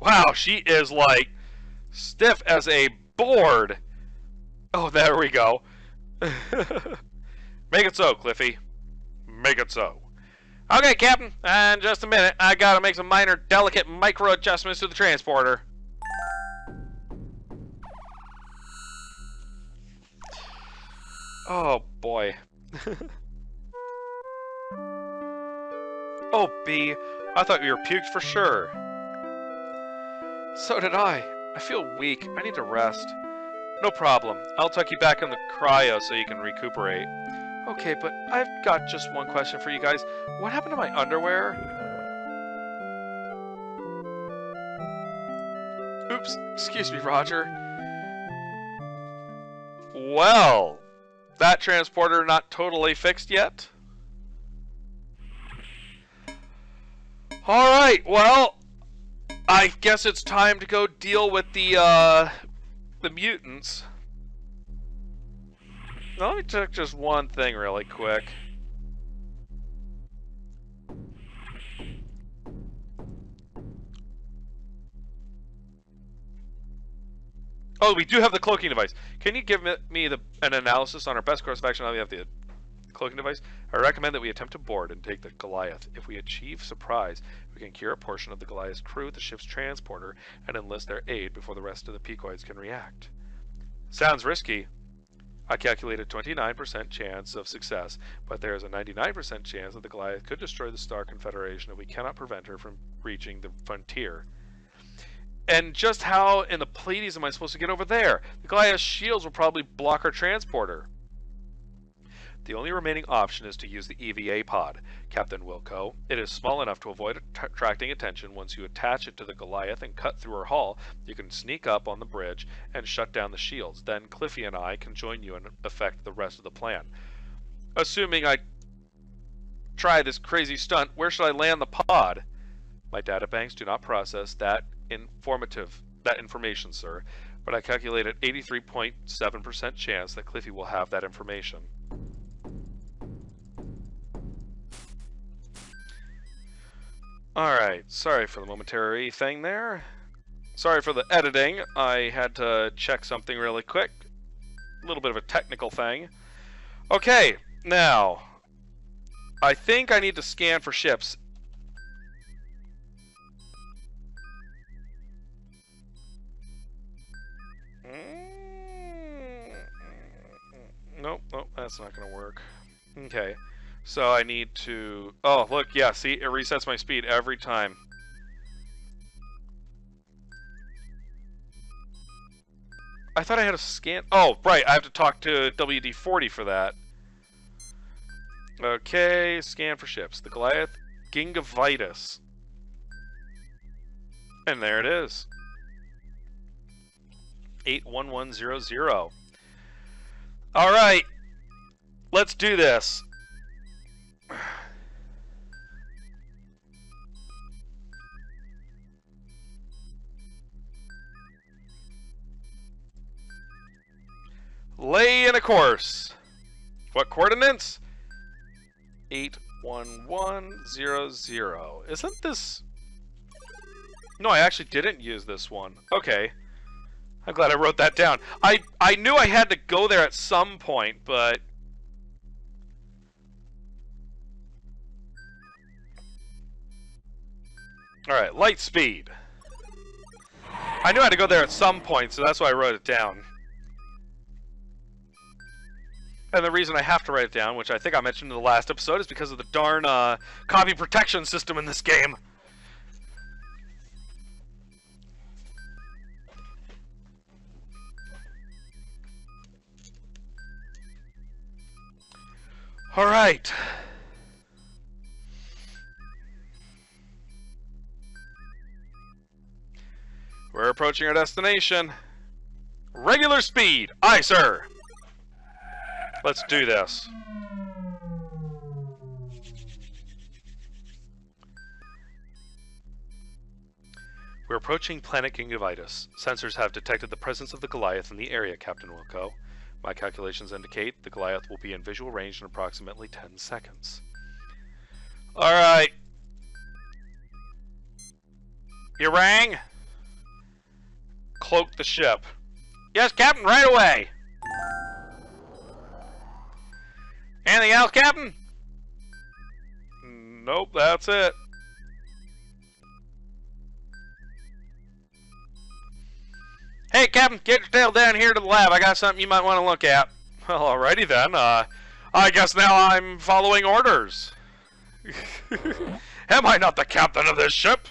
Wow, she is like stiff as a board. Oh, there we go. Make it so, Cliffy. Make it so. Okay, Captain, in just a minute, I gotta make some minor, delicate micro adjustments to the transporter. Oh, boy. Oh, B, I thought you were puked for sure. So did I. I feel weak. I need to rest. No problem. I'll tuck you back in the cryo so you can recuperate. Okay, but I've got just one question for you guys. What happened to my underwear? Oops, excuse me, Roger. Well, that transporter not totally fixed yet? Alright, well, I guess it's time to go deal with the mutants. Let me check just one thing really quick. Oh, we do have the cloaking device. Can you give me an analysis on our best course of action now we have the cloaking device? I recommend that we attempt to board and take the Goliath. If we achieve surprise, we can cure a portion of the Goliath's crew, the ship's transporter, and enlist their aid before the rest of the Pequoids can react. Sounds risky. I calculated 29% chance of success, but there is a 99% chance that the Goliath could destroy the Star Confederation if we cannot prevent her from reaching the frontier. And just how in the Pleiades am I supposed to get over there? The Goliath's shields will probably block our transporter. The only remaining option is to use the EVA pod, Captain Wilco. It is small enough to avoid attracting attention. Once you attach it to the Goliath and cut through her hull, you can sneak up on the bridge and shut down the shields. Then Cliffy and I can join you and affect the rest of the plan. Assuming I try this crazy stunt, where should I land the pod? My databanks do not process that information, sir, but I calculated 83.7% chance that Cliffy will have that information. Alright, sorry for the momentary thing there. Sorry for the editing. I had to check something really quick. A little bit of a technical thing. Okay, now, I think I need to scan for ships. Nope, nope, that's not gonna work. Okay, so I need to... Oh, look, yeah, see, it resets my speed every time. I thought I had a scan... Oh, right, I have to talk to WD-40 for that. Okay, scan for ships. The Goliath, Gingivitis. And there it is. 81100. Alright, let's do this. Lay in a course. What coordinates? 81100. Isn't this... No, I actually didn't use this one. Okay. I'm glad I wrote that down. I knew I had to go there at some point, but... Alright, light speed. I knew I had to go there at some point, so that's why I wrote it down. And the reason I have to write it down, which I think I mentioned in the last episode, is because of the darn copy protection system in this game. Alright. We're approaching our destination. Regular speed. Aye, sir. Let's do this. We're approaching planet Gingivitis. Sensors have detected the presence of the Goliath in the area, Captain Wilco. My calculations indicate the Goliath will be in visual range in approximately 10 seconds. Alright. You rang? Cloak the ship. Yes, Captain, right away! Anything else, Captain? Nope, that's it. Hey, Captain, get your tail down here to the lab. I got something you might want to look at. Well, alrighty then. I guess now I'm following orders. Am I not the captain of this ship?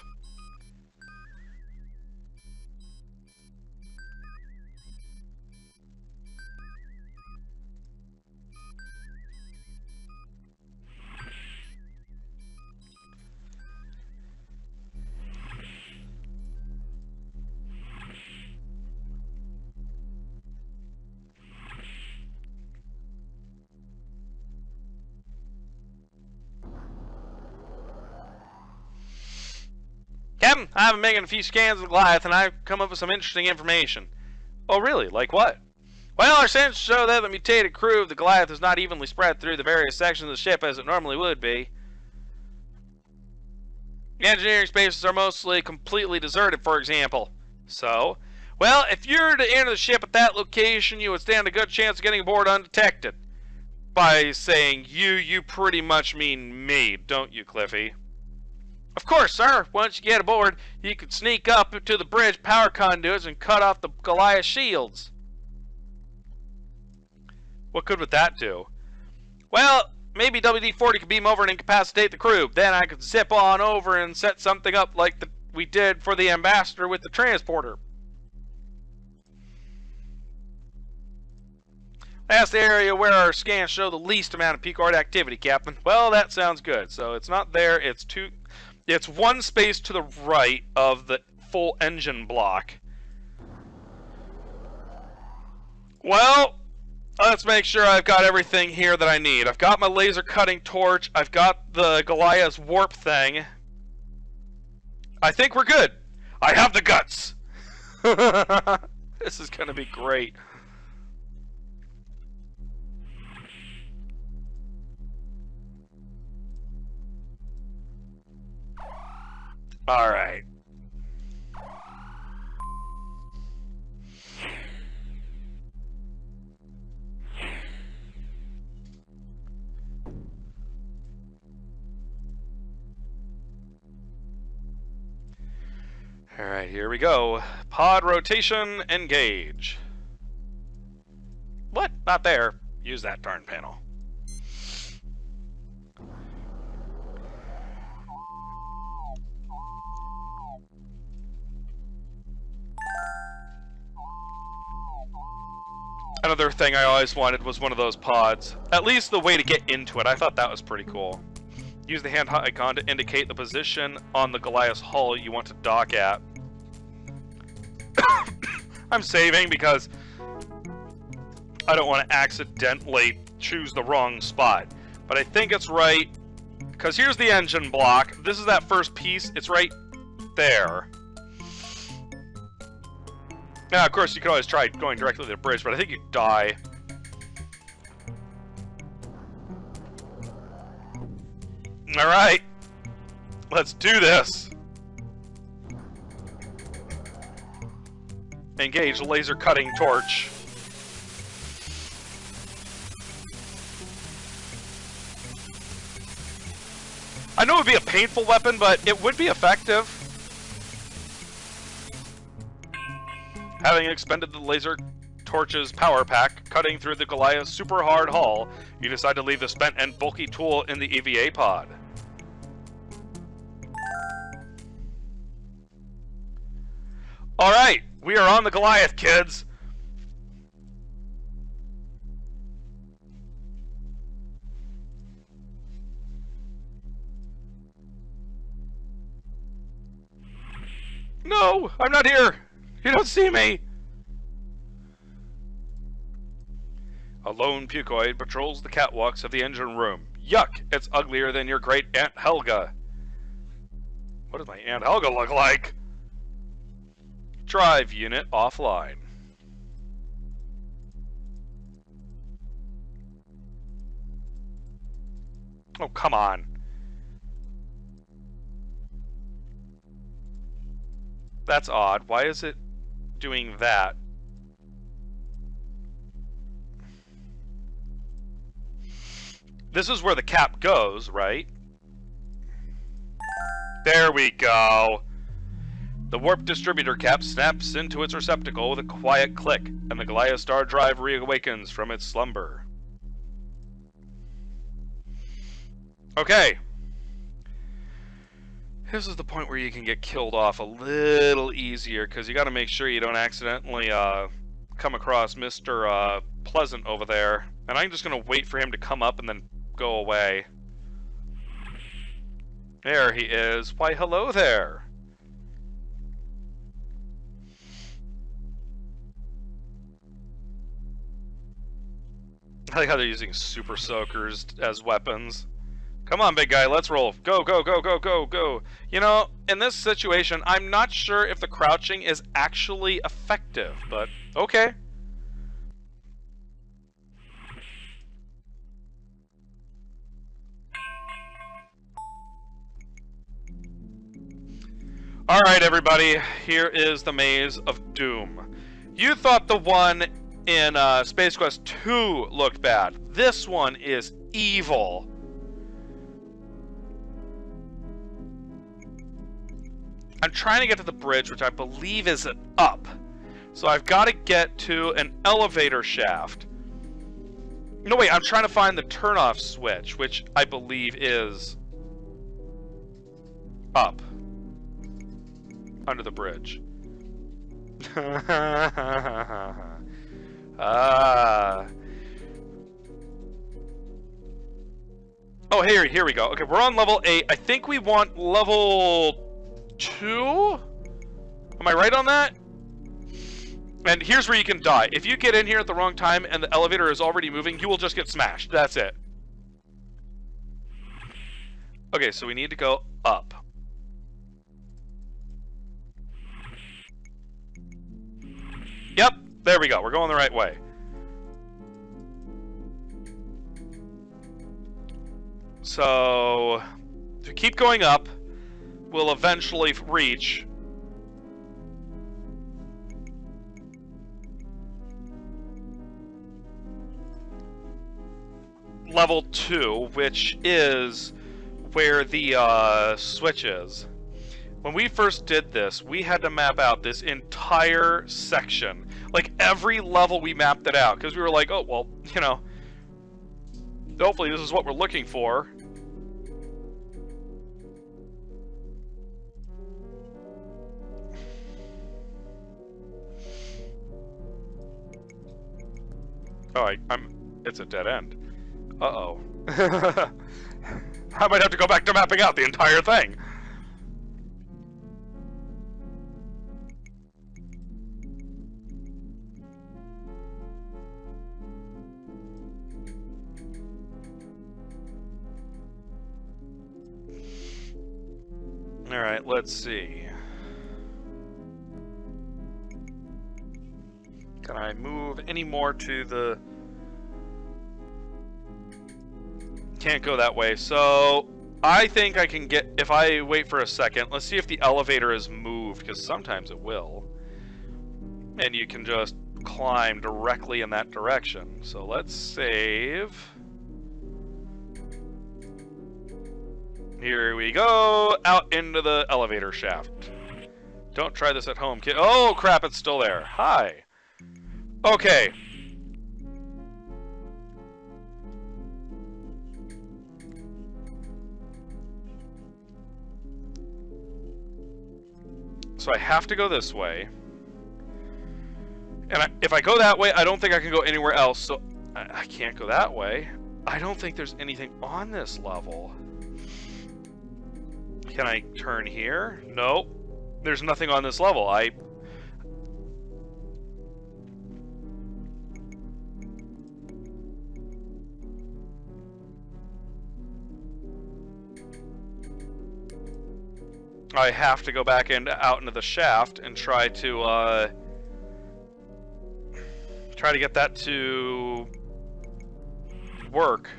Captain, I've been making a few scans of the Goliath, and I've come up with some interesting information. Oh, really? Like what? Well, our sensors show that the mutated crew of the Goliath is not evenly spread through the various sections of the ship as it normally would be. The engineering spaces are mostly completely deserted, for example. So, well, if you were to enter the ship at that location, you would stand a good chance of getting aboard undetected. By saying you pretty much mean me, don't you, Cliffy? Of course, sir. Once you get aboard, you could sneak up to the bridge power conduits and cut off the Goliath shields. What good would that do? Well, maybe WD-40 could beam over and incapacitate the crew. Then I could zip on over and set something up like we did for the ambassador with the transporter. That's the area where our scans show the least amount of Picard activity, Captain. Well, that sounds good. So it's not there. It's one space to the right of the full engine block. Well, let's make sure I've got everything here that I need. I've got my laser cutting torch. I've got the Goliath's warp thing. I think we're good. I have the guts. This is going to be great. Alright. Alright, here we go. Pod rotation, engage. What? Not there. Use that darn panel. Another thing I always wanted was one of those pods. At least the way to get into it. I thought that was pretty cool. Use the hand icon to indicate the position on the Goliath's hull you want to dock at. I'm saving because I don't want to accidentally choose the wrong spot. But I think it's right, because here's the engine block. This is that first piece. It's right there. Now, of course, you could always try going directly to the bridge, but I think you'd die. Alright. Let's do this. Engage laser cutting torch. I know it would be a painful weapon, but it would be effective. Having expended the laser torch's power pack, cutting through the Goliath's super hard hull, you decide to leave the spent and bulky tool in the EVA pod. Alright, we are on the Goliath, kids! No! I'm not here! You don't see me! A lone pucoid patrols the catwalks of the engine room. Yuck! It's uglier than your great Aunt Helga. What does my Aunt Helga look like? Drive unit offline. Oh, come on. That's odd. Why is it doing that? This is where the cap goes, right? There we go. The warp distributor cap snaps into its receptacle with a quiet click, and the Goliath star drive reawakens from its slumber. Okay. This is the point where you can get killed off a little easier, because you got to make sure you don't accidentally come across Mr. Pleasant over there. And I'm just going to wait for him to come up and then go away. There he is. Why, hello there. I like how they're using super soakers as weapons. Come on, big guy, let's roll. Go, go, go, go, go, go. You know, in this situation, I'm not sure if the crouching is actually effective, but okay. Alright, everybody, here is the Maze of Doom. You thought the one in Space Quest 2 looked bad. This one is evil. I'm trying to get to the bridge, which I believe is up. So I've got to get to an elevator shaft. No, wait, I'm trying to find the turn-off switch, which I believe is up. Under the bridge. Oh, here we go. Okay, we're on level 8. I think we want level 2? Am I right on that? And here's where you can die. If you get in here at the wrong time and the elevator is already moving, you will just get smashed. That's it. Okay, so we need to go up. Yep, there we go. We're going the right way. So, to keep going up, will eventually reach level 2, which is where the switch is. When we first did this, we had to map out this entire section. Like, every level we mapped it out, because we were like, oh, well, you know, hopefully this is what we're looking for. Oh, it's a dead end. Uh-oh. I might have to go back to mapping out the entire thing. Alright, let's see. Can I move any more to the... Can't go that way, so I think I can get... If I wait for a second, let's see if the elevator is moved, because sometimes it will. And you can just climb directly in that direction. So let's save... Here we go, out into the elevator shaft. Don't try this at home, kid. Oh, crap, it's still there. Hi. Okay. So I have to go this way. And if I go that way, I don't think I can go anywhere else, so I can't go that way. I don't think there's anything on this level. Can I turn here? Nope. There's nothing on this level. I have to go back out into the shaft and try to get that to work.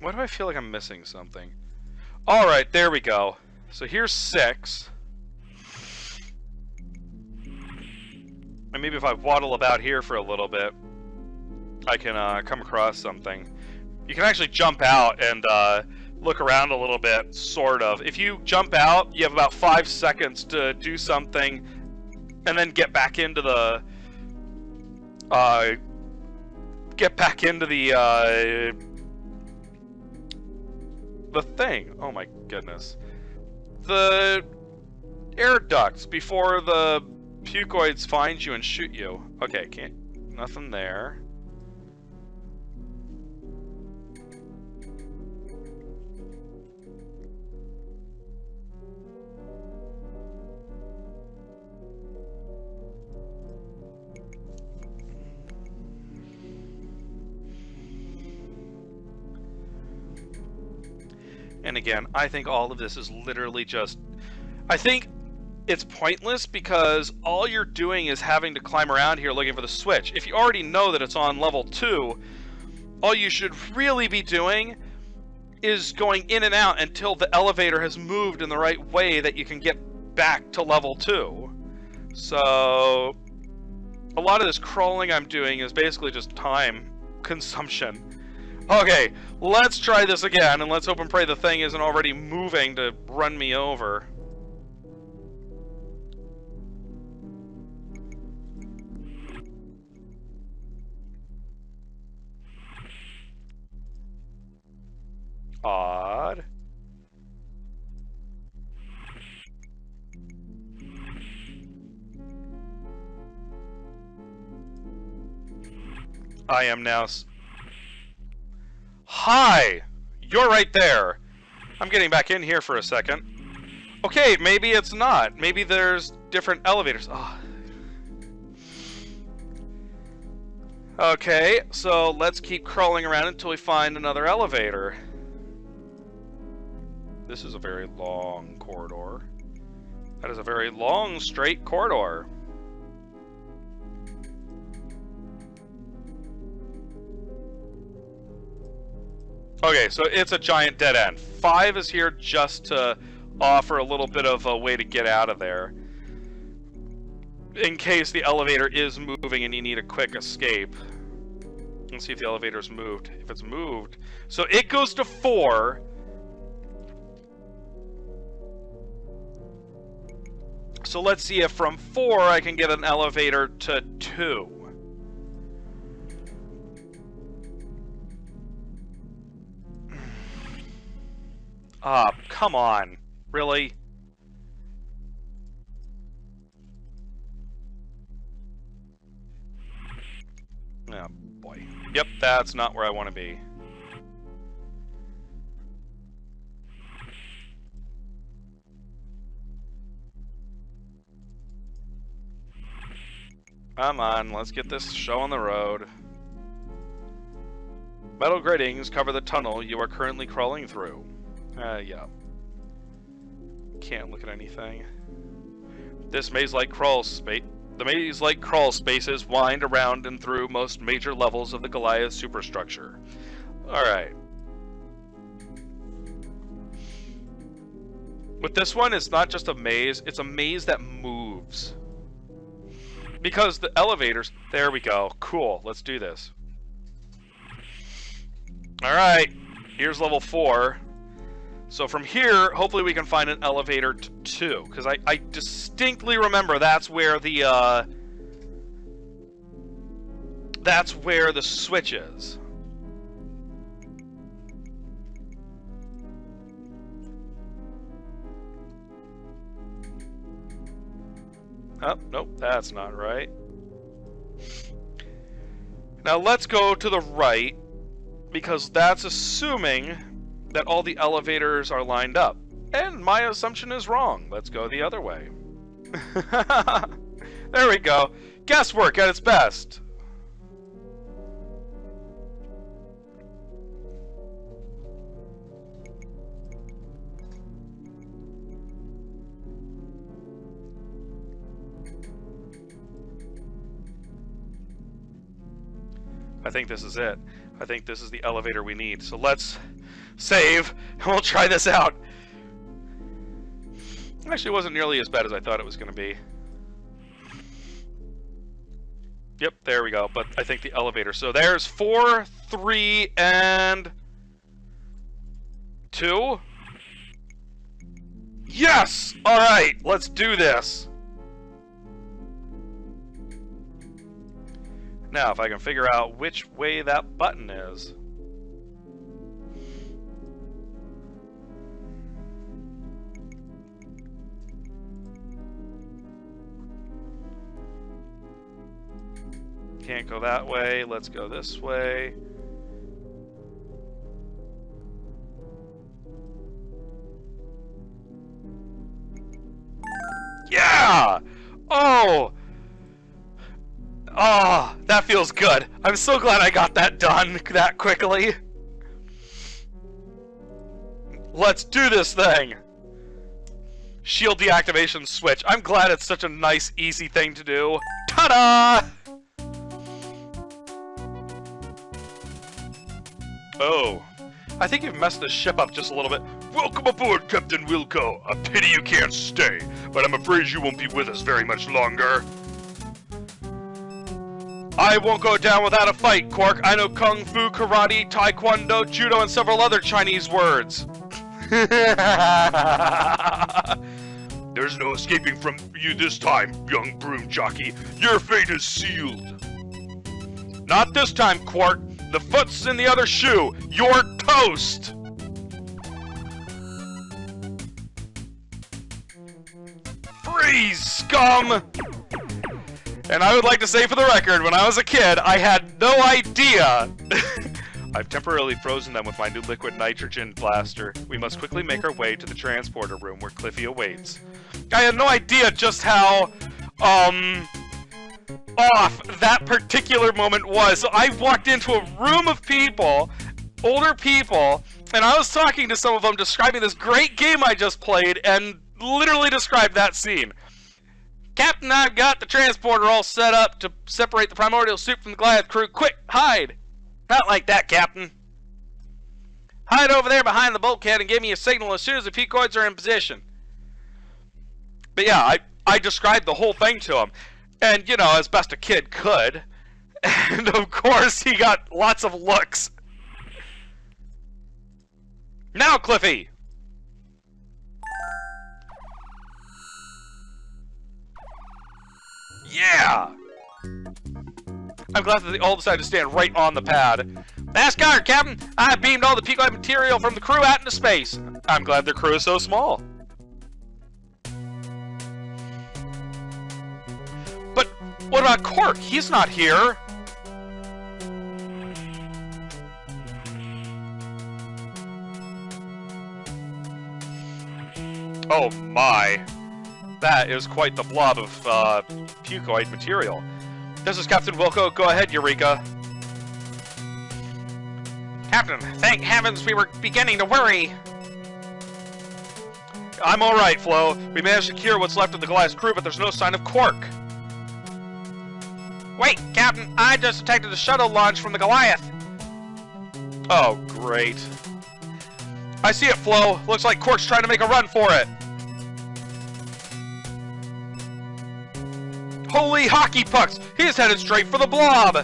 Why do I feel like I'm missing something? Alright, there we go. So here's 6. And maybe if I waddle about here for a little bit, I can come across something. You can actually jump out and look around a little bit, sort of. If you jump out, you have about 5 seconds to do something, and then get back into the... the thing. Oh my goodness. The air ducts before the pucoids find you and shoot you. Okay, can't... Nothing there. And again, I think all of this is literally just... I think it's pointless because all you're doing is having to climb around here looking for the switch. If you already know that it's on level 2, all you should really be doing is going in and out until the elevator has moved in the right way that you can get back to level 2. So a lot of this crawling I'm doing is basically just time consumption. Okay, let's try this again, and let's hope and pray the thing isn't already moving to run me over. Odd. I am now... Hi! You're right there! I'm getting back in here for a second. Okay, maybe it's not. Maybe there's different elevators. Oh. Okay, so let's keep crawling around until we find another elevator. This is a very long corridor. That is a very long, straight corridor. Okay, so it's a giant dead end. 5 is here just to offer a little bit of a way to get out of there, in case the elevator is moving and you need a quick escape. Let's see if the elevator's moved. If it's moved... So it goes to 4. So let's see if from 4 I can get an elevator to 2. Ah, come on. Really? Oh, boy. Yep, that's not where I want to be. Come on, let's get this show on the road. Metal gratings cover the tunnel you are currently crawling through. Yeah. Can't look at anything. This maze-like crawl space... The maze-like crawl spaces wind around and through most major levels of the Goliath superstructure. Alright. With this one, it's not just a maze, it's a maze that moves. Because the elevators... There we go. Cool. Let's do this. Alright. Here's level 4. So from here, hopefully we can find an elevator to 2. Because I distinctly remember that's where the, that's where the switch is. Oh, nope, that's not right. Now let's go to the right, because that's assuming that all the elevators are lined up. And my assumption is wrong. Let's go the other way. There we go. Guesswork at its best. I think this is it. I think this is the elevator we need. So let's save, and we'll try this out. Actually, it wasn't nearly as bad as I thought it was going to be. Yep, there we go. But I think the elevator. So there's 4, 3, and 2. Yes! Alright, let's do this. Now, if I can figure out which way that button is. Can't go that way. Let's go this way. Yeah! Oh! Oh, that feels good. I'm so glad I got that done that quickly. Let's do this thing. Shield deactivation switch. I'm glad it's such a nice, easy thing to do. Ta-da! Oh. I think you've messed the ship up just a little bit. Welcome aboard, Captain Wilco. A pity you can't stay, but I'm afraid you won't be with us very much longer. I won't go down without a fight, Quirk. I know Kung Fu, Karate, Taekwondo, Judo, and several other Chinese words. There's no escaping from you this time, young broom jockey. Your fate is sealed. Not this time, Quirk. The foot's in the other shoe. You're toast. Freeze, scum! And I would like to say for the record, when I was a kid, I had no idea. I've temporarily frozen them with my new liquid nitrogen blaster. We must quickly make our way to the transporter room where Cliffy awaits. I had no idea just how, off that particular moment was. So I walked into a room of people, older people, And I was talking to some of them, describing this great game I just played, and literally described that scene. Captain, I've got the transporter all set up to separate the primordial soup from the Goliath crew. Quick, hide! Not like that, Captain. Hide over there behind the bulkhead and give me a signal as soon as the pucoids are in position. But yeah, I described the whole thing to him. And, you know, as best a kid could. And of course, he got lots of looks. Now, Cliffy! Yeah! I'm glad that they all decided to stand right on the pad. Fast guard, Captain! I beamed all the pucoid material from the crew out into space. I'm glad their crew is so small. But what about Quirk? He's not here. Oh my. That is quite the blob of pucoid material. This is Captain Wilco. Go ahead, Eureka. Captain, thank heavens we were beginning to worry. I'm alright, Flo. We managed to cure what's left of the Goliath's crew, but there's no sign of Quirk. Wait, Captain, I just detected a shuttle launch from the Goliath. Oh, great. I see it, Flo. Looks like Quirk's trying to make a run for it. Holy hockey pucks! He's headed straight for the blob!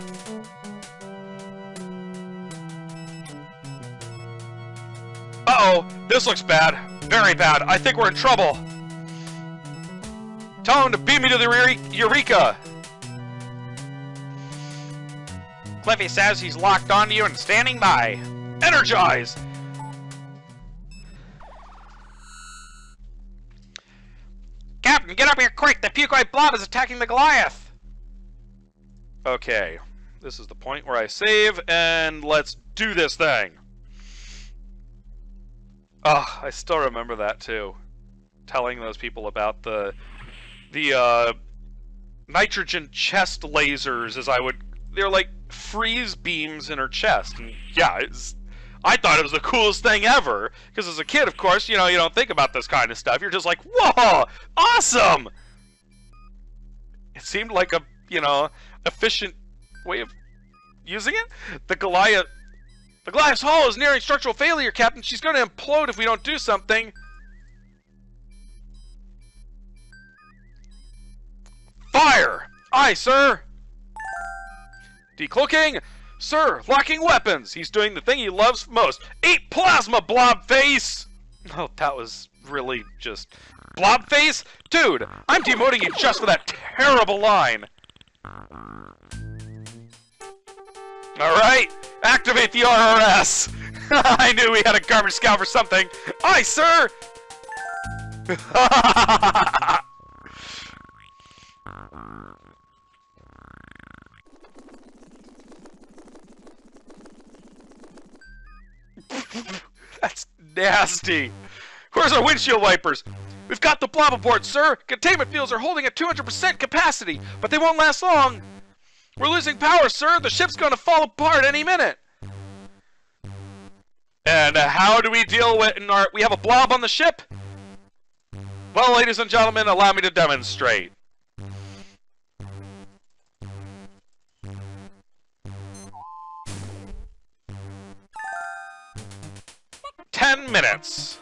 Uh-oh, this looks bad. Very bad. I think we're in trouble. Tell him to beam me to the Eureka! Cliffy says he's locked onto you and standing by. Energize! Captain, get up here quick! The pucoid blob is attacking the Goliath! Okay, this is the point where I save, and let's do this thing! Oh, I still remember that too. Telling those people about the nitrogen chest lasers, as I would... They're like freeze beams in her chest, and yeah, I thought it was the coolest thing ever, because as a kid, of course, you know, you don't think about this kind of stuff. You're just like, whoa, awesome! It seemed like a, you know, efficient way of using it. The Goliath's hull is nearing structural failure, Captain. She's going to implode if we don't do something. Fire! Aye, sir! Decloaking! Sir, locking weapons! He's doing the thing he loves most. Eat plasma, Blobface! Oh, that was really just... Blobface? Dude, I'm demoting you just for that terrible line! Alright, activate the RRS! I knew we had a garbage scout for something! Aye, sir! That's nasty. Where's our windshield wipers? We've got the blob aboard, sir. Containment fields are holding at 200% capacity, but they won't last long. We're losing power, sir. The ship's gonna fall apart any minute. And how do we deal with we have a blob on the ship? Well, ladies and gentlemen, allow me to demonstrate. "10 minutes.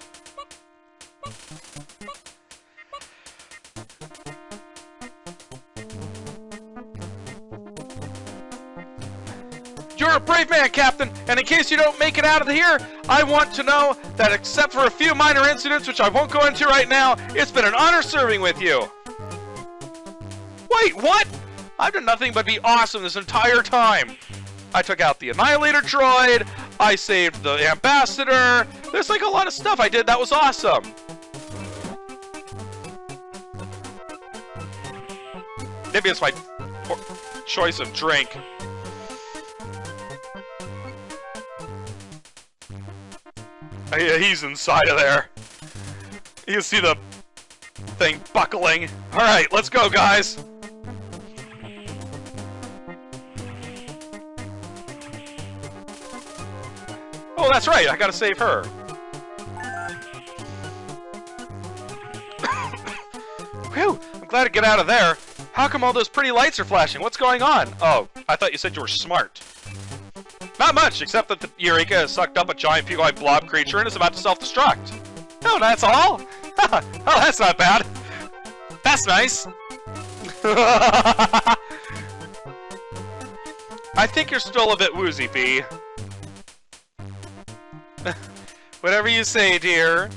You're a brave man, Captain, and in case you don't make it out of here, I want to know that except for a few minor incidents, which I won't go into right now, it's been an honor serving with you. Wait, what? I've done nothing but be awesome this entire time. I took out the Annihilator droid, I saved the Ambassador, there's like a lot of stuff I did that was awesome. Maybe it's my choice of drink. Yeah, he's inside of there. You can see the thing buckling. Alright, let's go, guys. Oh, that's right, I gotta save her. Whew, I'm glad to get out of there. How come all those pretty lights are flashing? What's going on? Oh, I thought you said you were smart. Not much, except that the Eureka has sucked up a giant pug-eyed blob creature and is about to self-destruct. Oh, that's all? Oh, that's not bad. That's nice. I think you're still a bit woozy, Bee. Whatever you say, dear.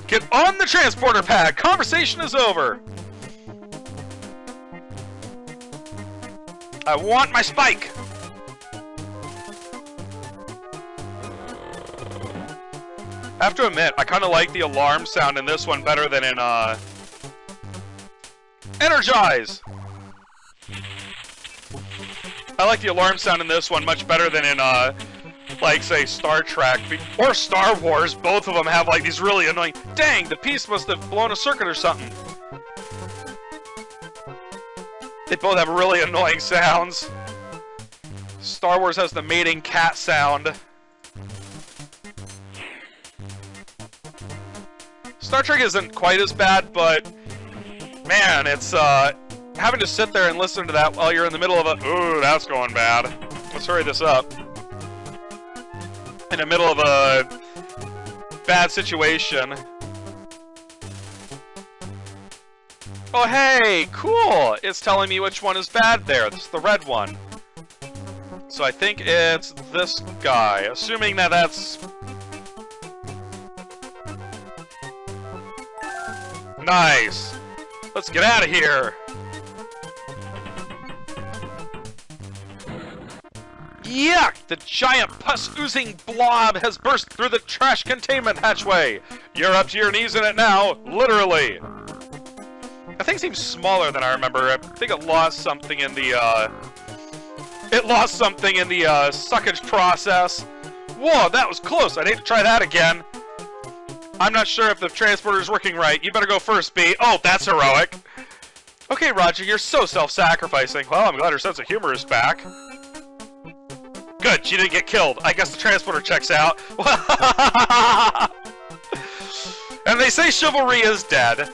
Get on the transporter pad! Conversation is over! I want my spike! I have to admit, I kind of like the alarm sound in this one better than in, Energize! I like the alarm sound in this one much better than in, like, say, Star Trek, or Star Wars. Both of them have, like, these really annoying... Dang, the piece must have blown a circuit or something. They both have really annoying sounds. Star Wars has the mating cat sound. Star Trek isn't quite as bad, but... Man, it's, having to sit there and listen to that while you're in the middle of a... Ooh, that's going bad. Let's hurry this up. In the middle of a bad situation. Oh, hey, cool! It's telling me which one is bad there. This is the red one. So I think it's this guy, assuming that that's... Nice! Let's get out of here! Yuck! The giant pus-oozing blob has burst through the trash containment hatchway! You're up to your knees in it now, literally! That thing seems smaller than I remember. I think it lost something in the, suckage process. Whoa, that was close! I'd hate to try that again. I'm not sure if the transporter's working right. You better go first, B. Oh, that's heroic! Okay, Roger, you're so self-sacrificing. Well, I'm glad her sense of humor is back. Good, she didn't get killed. I guess the transporter checks out. And they say chivalry is dead.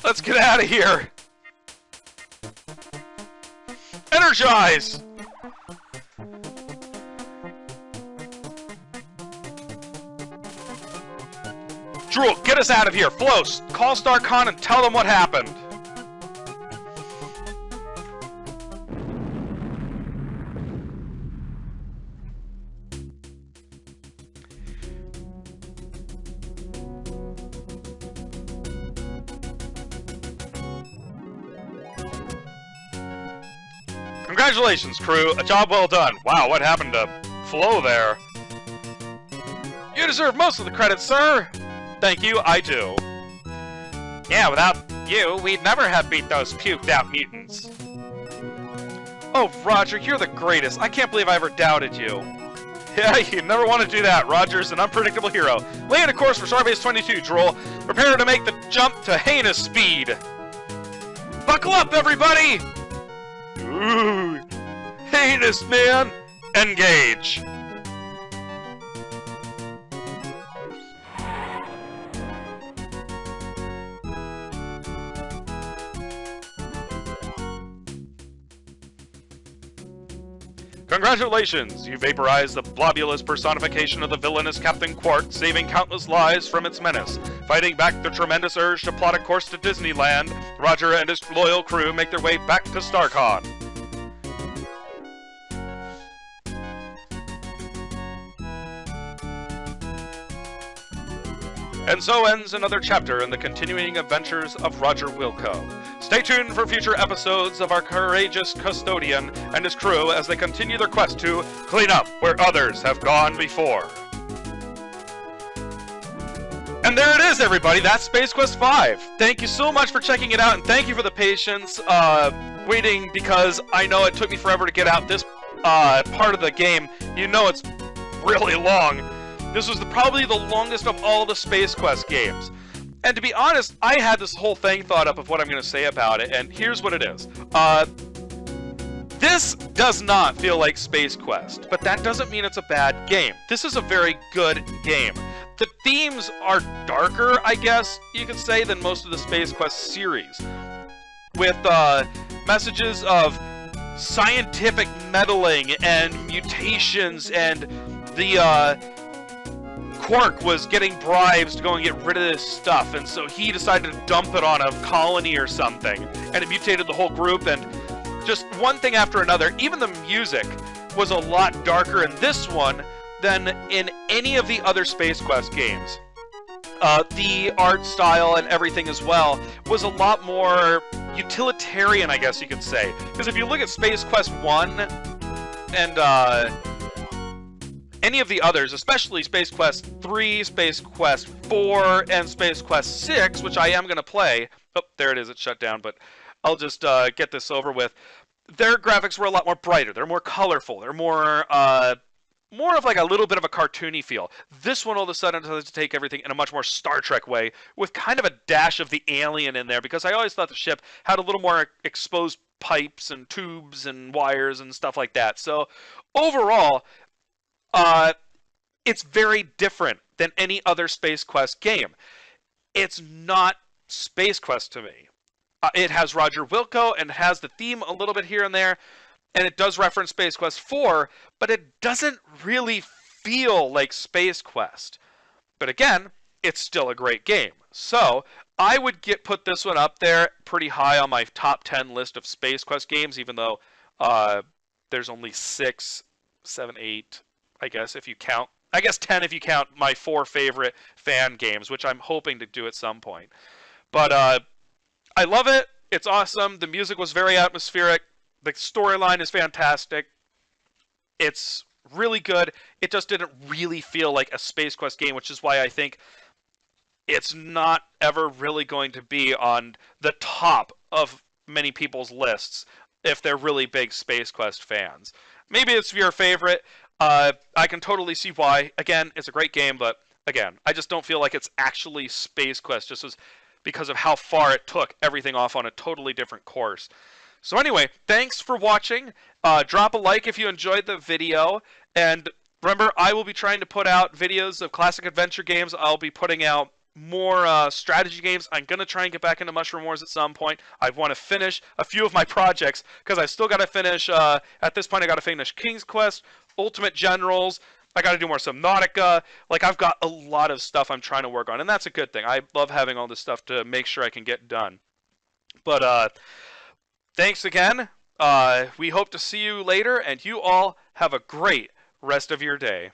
Let's get out of here. Energize! Drool, get us out of here! Flos, call StarCon and tell them what happened! Congratulations, crew! A job well done! Wow, what happened to Flo there? You deserve most of the credit, sir! Thank you, I do. Yeah, without you, we'd never have beat those puked-out mutants. Oh, Roger, you're the greatest. I can't believe I ever doubted you. Yeah, you never want to do that. Roger's an unpredictable hero. Lay in a course for Starbase 22, Drool. Prepare to make the jump to heinous speed. Buckle up, everybody! Ooh, heinous, man! Engage! Congratulations! You vaporized the blobulous personification of the villainous Captain Quirk, saving countless lives from its menace. Fighting back the tremendous urge to plot a course to Disneyland, Roger and his loyal crew make their way back to StarCon. And so ends another chapter in the continuing adventures of Roger Wilco. Stay tuned for future episodes of our courageous custodian and his crew as they continue their quest to clean up where others have gone before. And there it is, everybody! That's Space Quest 5! Thank you so much for checking it out, and thank you for the patience waiting, because I know it took me forever to get out this part of the game. You know it's really long. This was probably the longest of all the Space Quest games. And to be honest, I had this whole thing thought up of what I'm going to say about it, and here's what it is. This does not feel like Space Quest, but that doesn't mean it's a bad game. This is a very good game. The themes are darker, I guess you could say, than most of the Space Quest series, with messages of scientific meddling and mutations, and the Quirk was getting bribes to go and get rid of this stuff, and so he decided to dump it on a colony or something, and it mutated the whole group, and just one thing after another. Even the music was a lot darker in this one than in any of the other Space Quest games. The art style and everything as well was a lot more utilitarian, I guess you could say. Because if you look at Space Quest 1 and any of the others, especially Space Quest 3, Space Quest 4, and Space Quest 6, which I am going to play. Oh, there it is, it's shut down, but I'll just get this over with. Their graphics were a lot more brighter. They're more colorful. They're more of like a little bit of a cartoony feel. This one all of a sudden decided to take everything in a much more Star Trek way, with kind of a dash of the alien in there, because I always thought the ship had a little more exposed pipes and tubes and wires and stuff like that. So overall, it's very different than any other Space Quest game. It's not Space Quest to me. It has Roger Wilco, and it has the theme a little bit here and there, and it does reference Space Quest 4, but it doesn't really feel like Space Quest. But again, it's still a great game. So I would put this one up there pretty high on my top 10 list of Space Quest games, even though there's only 6, 7, 8, I guess, if you count. I guess 10 if you count my 4 favorite fan games, which I'm hoping to do at some point. But I love it. It's awesome. The music was very atmospheric. The storyline is fantastic. It's really good. It just didn't really feel like a Space Quest game, which is why I think it's not ever really going to be on the top of many people's lists if they're really big Space Quest fans. Maybe it's your favorite. I can totally see why. Again, it's a great game, but again, I just don't feel like it's actually Space Quest, just as because of how far it took everything off on a totally different course. So anyway, thanks for watching. Drop a like if you enjoyed the video. And remember, I will be trying to put out videos of classic adventure games. I'll be putting out more strategy games. I'm going to try and get back into Mushroom Wars at some point. I want to finish a few of my projects, because I still got to finish, at this point I got to finish King's Quest, Ultimate Generals. I got to do more Subnautica. Like, I've got a lot of stuff I'm trying to work on, and that's a good thing. I love having all this stuff to make sure I can get done. But thanks again. We hope to see you later, and you all have a great rest of your day.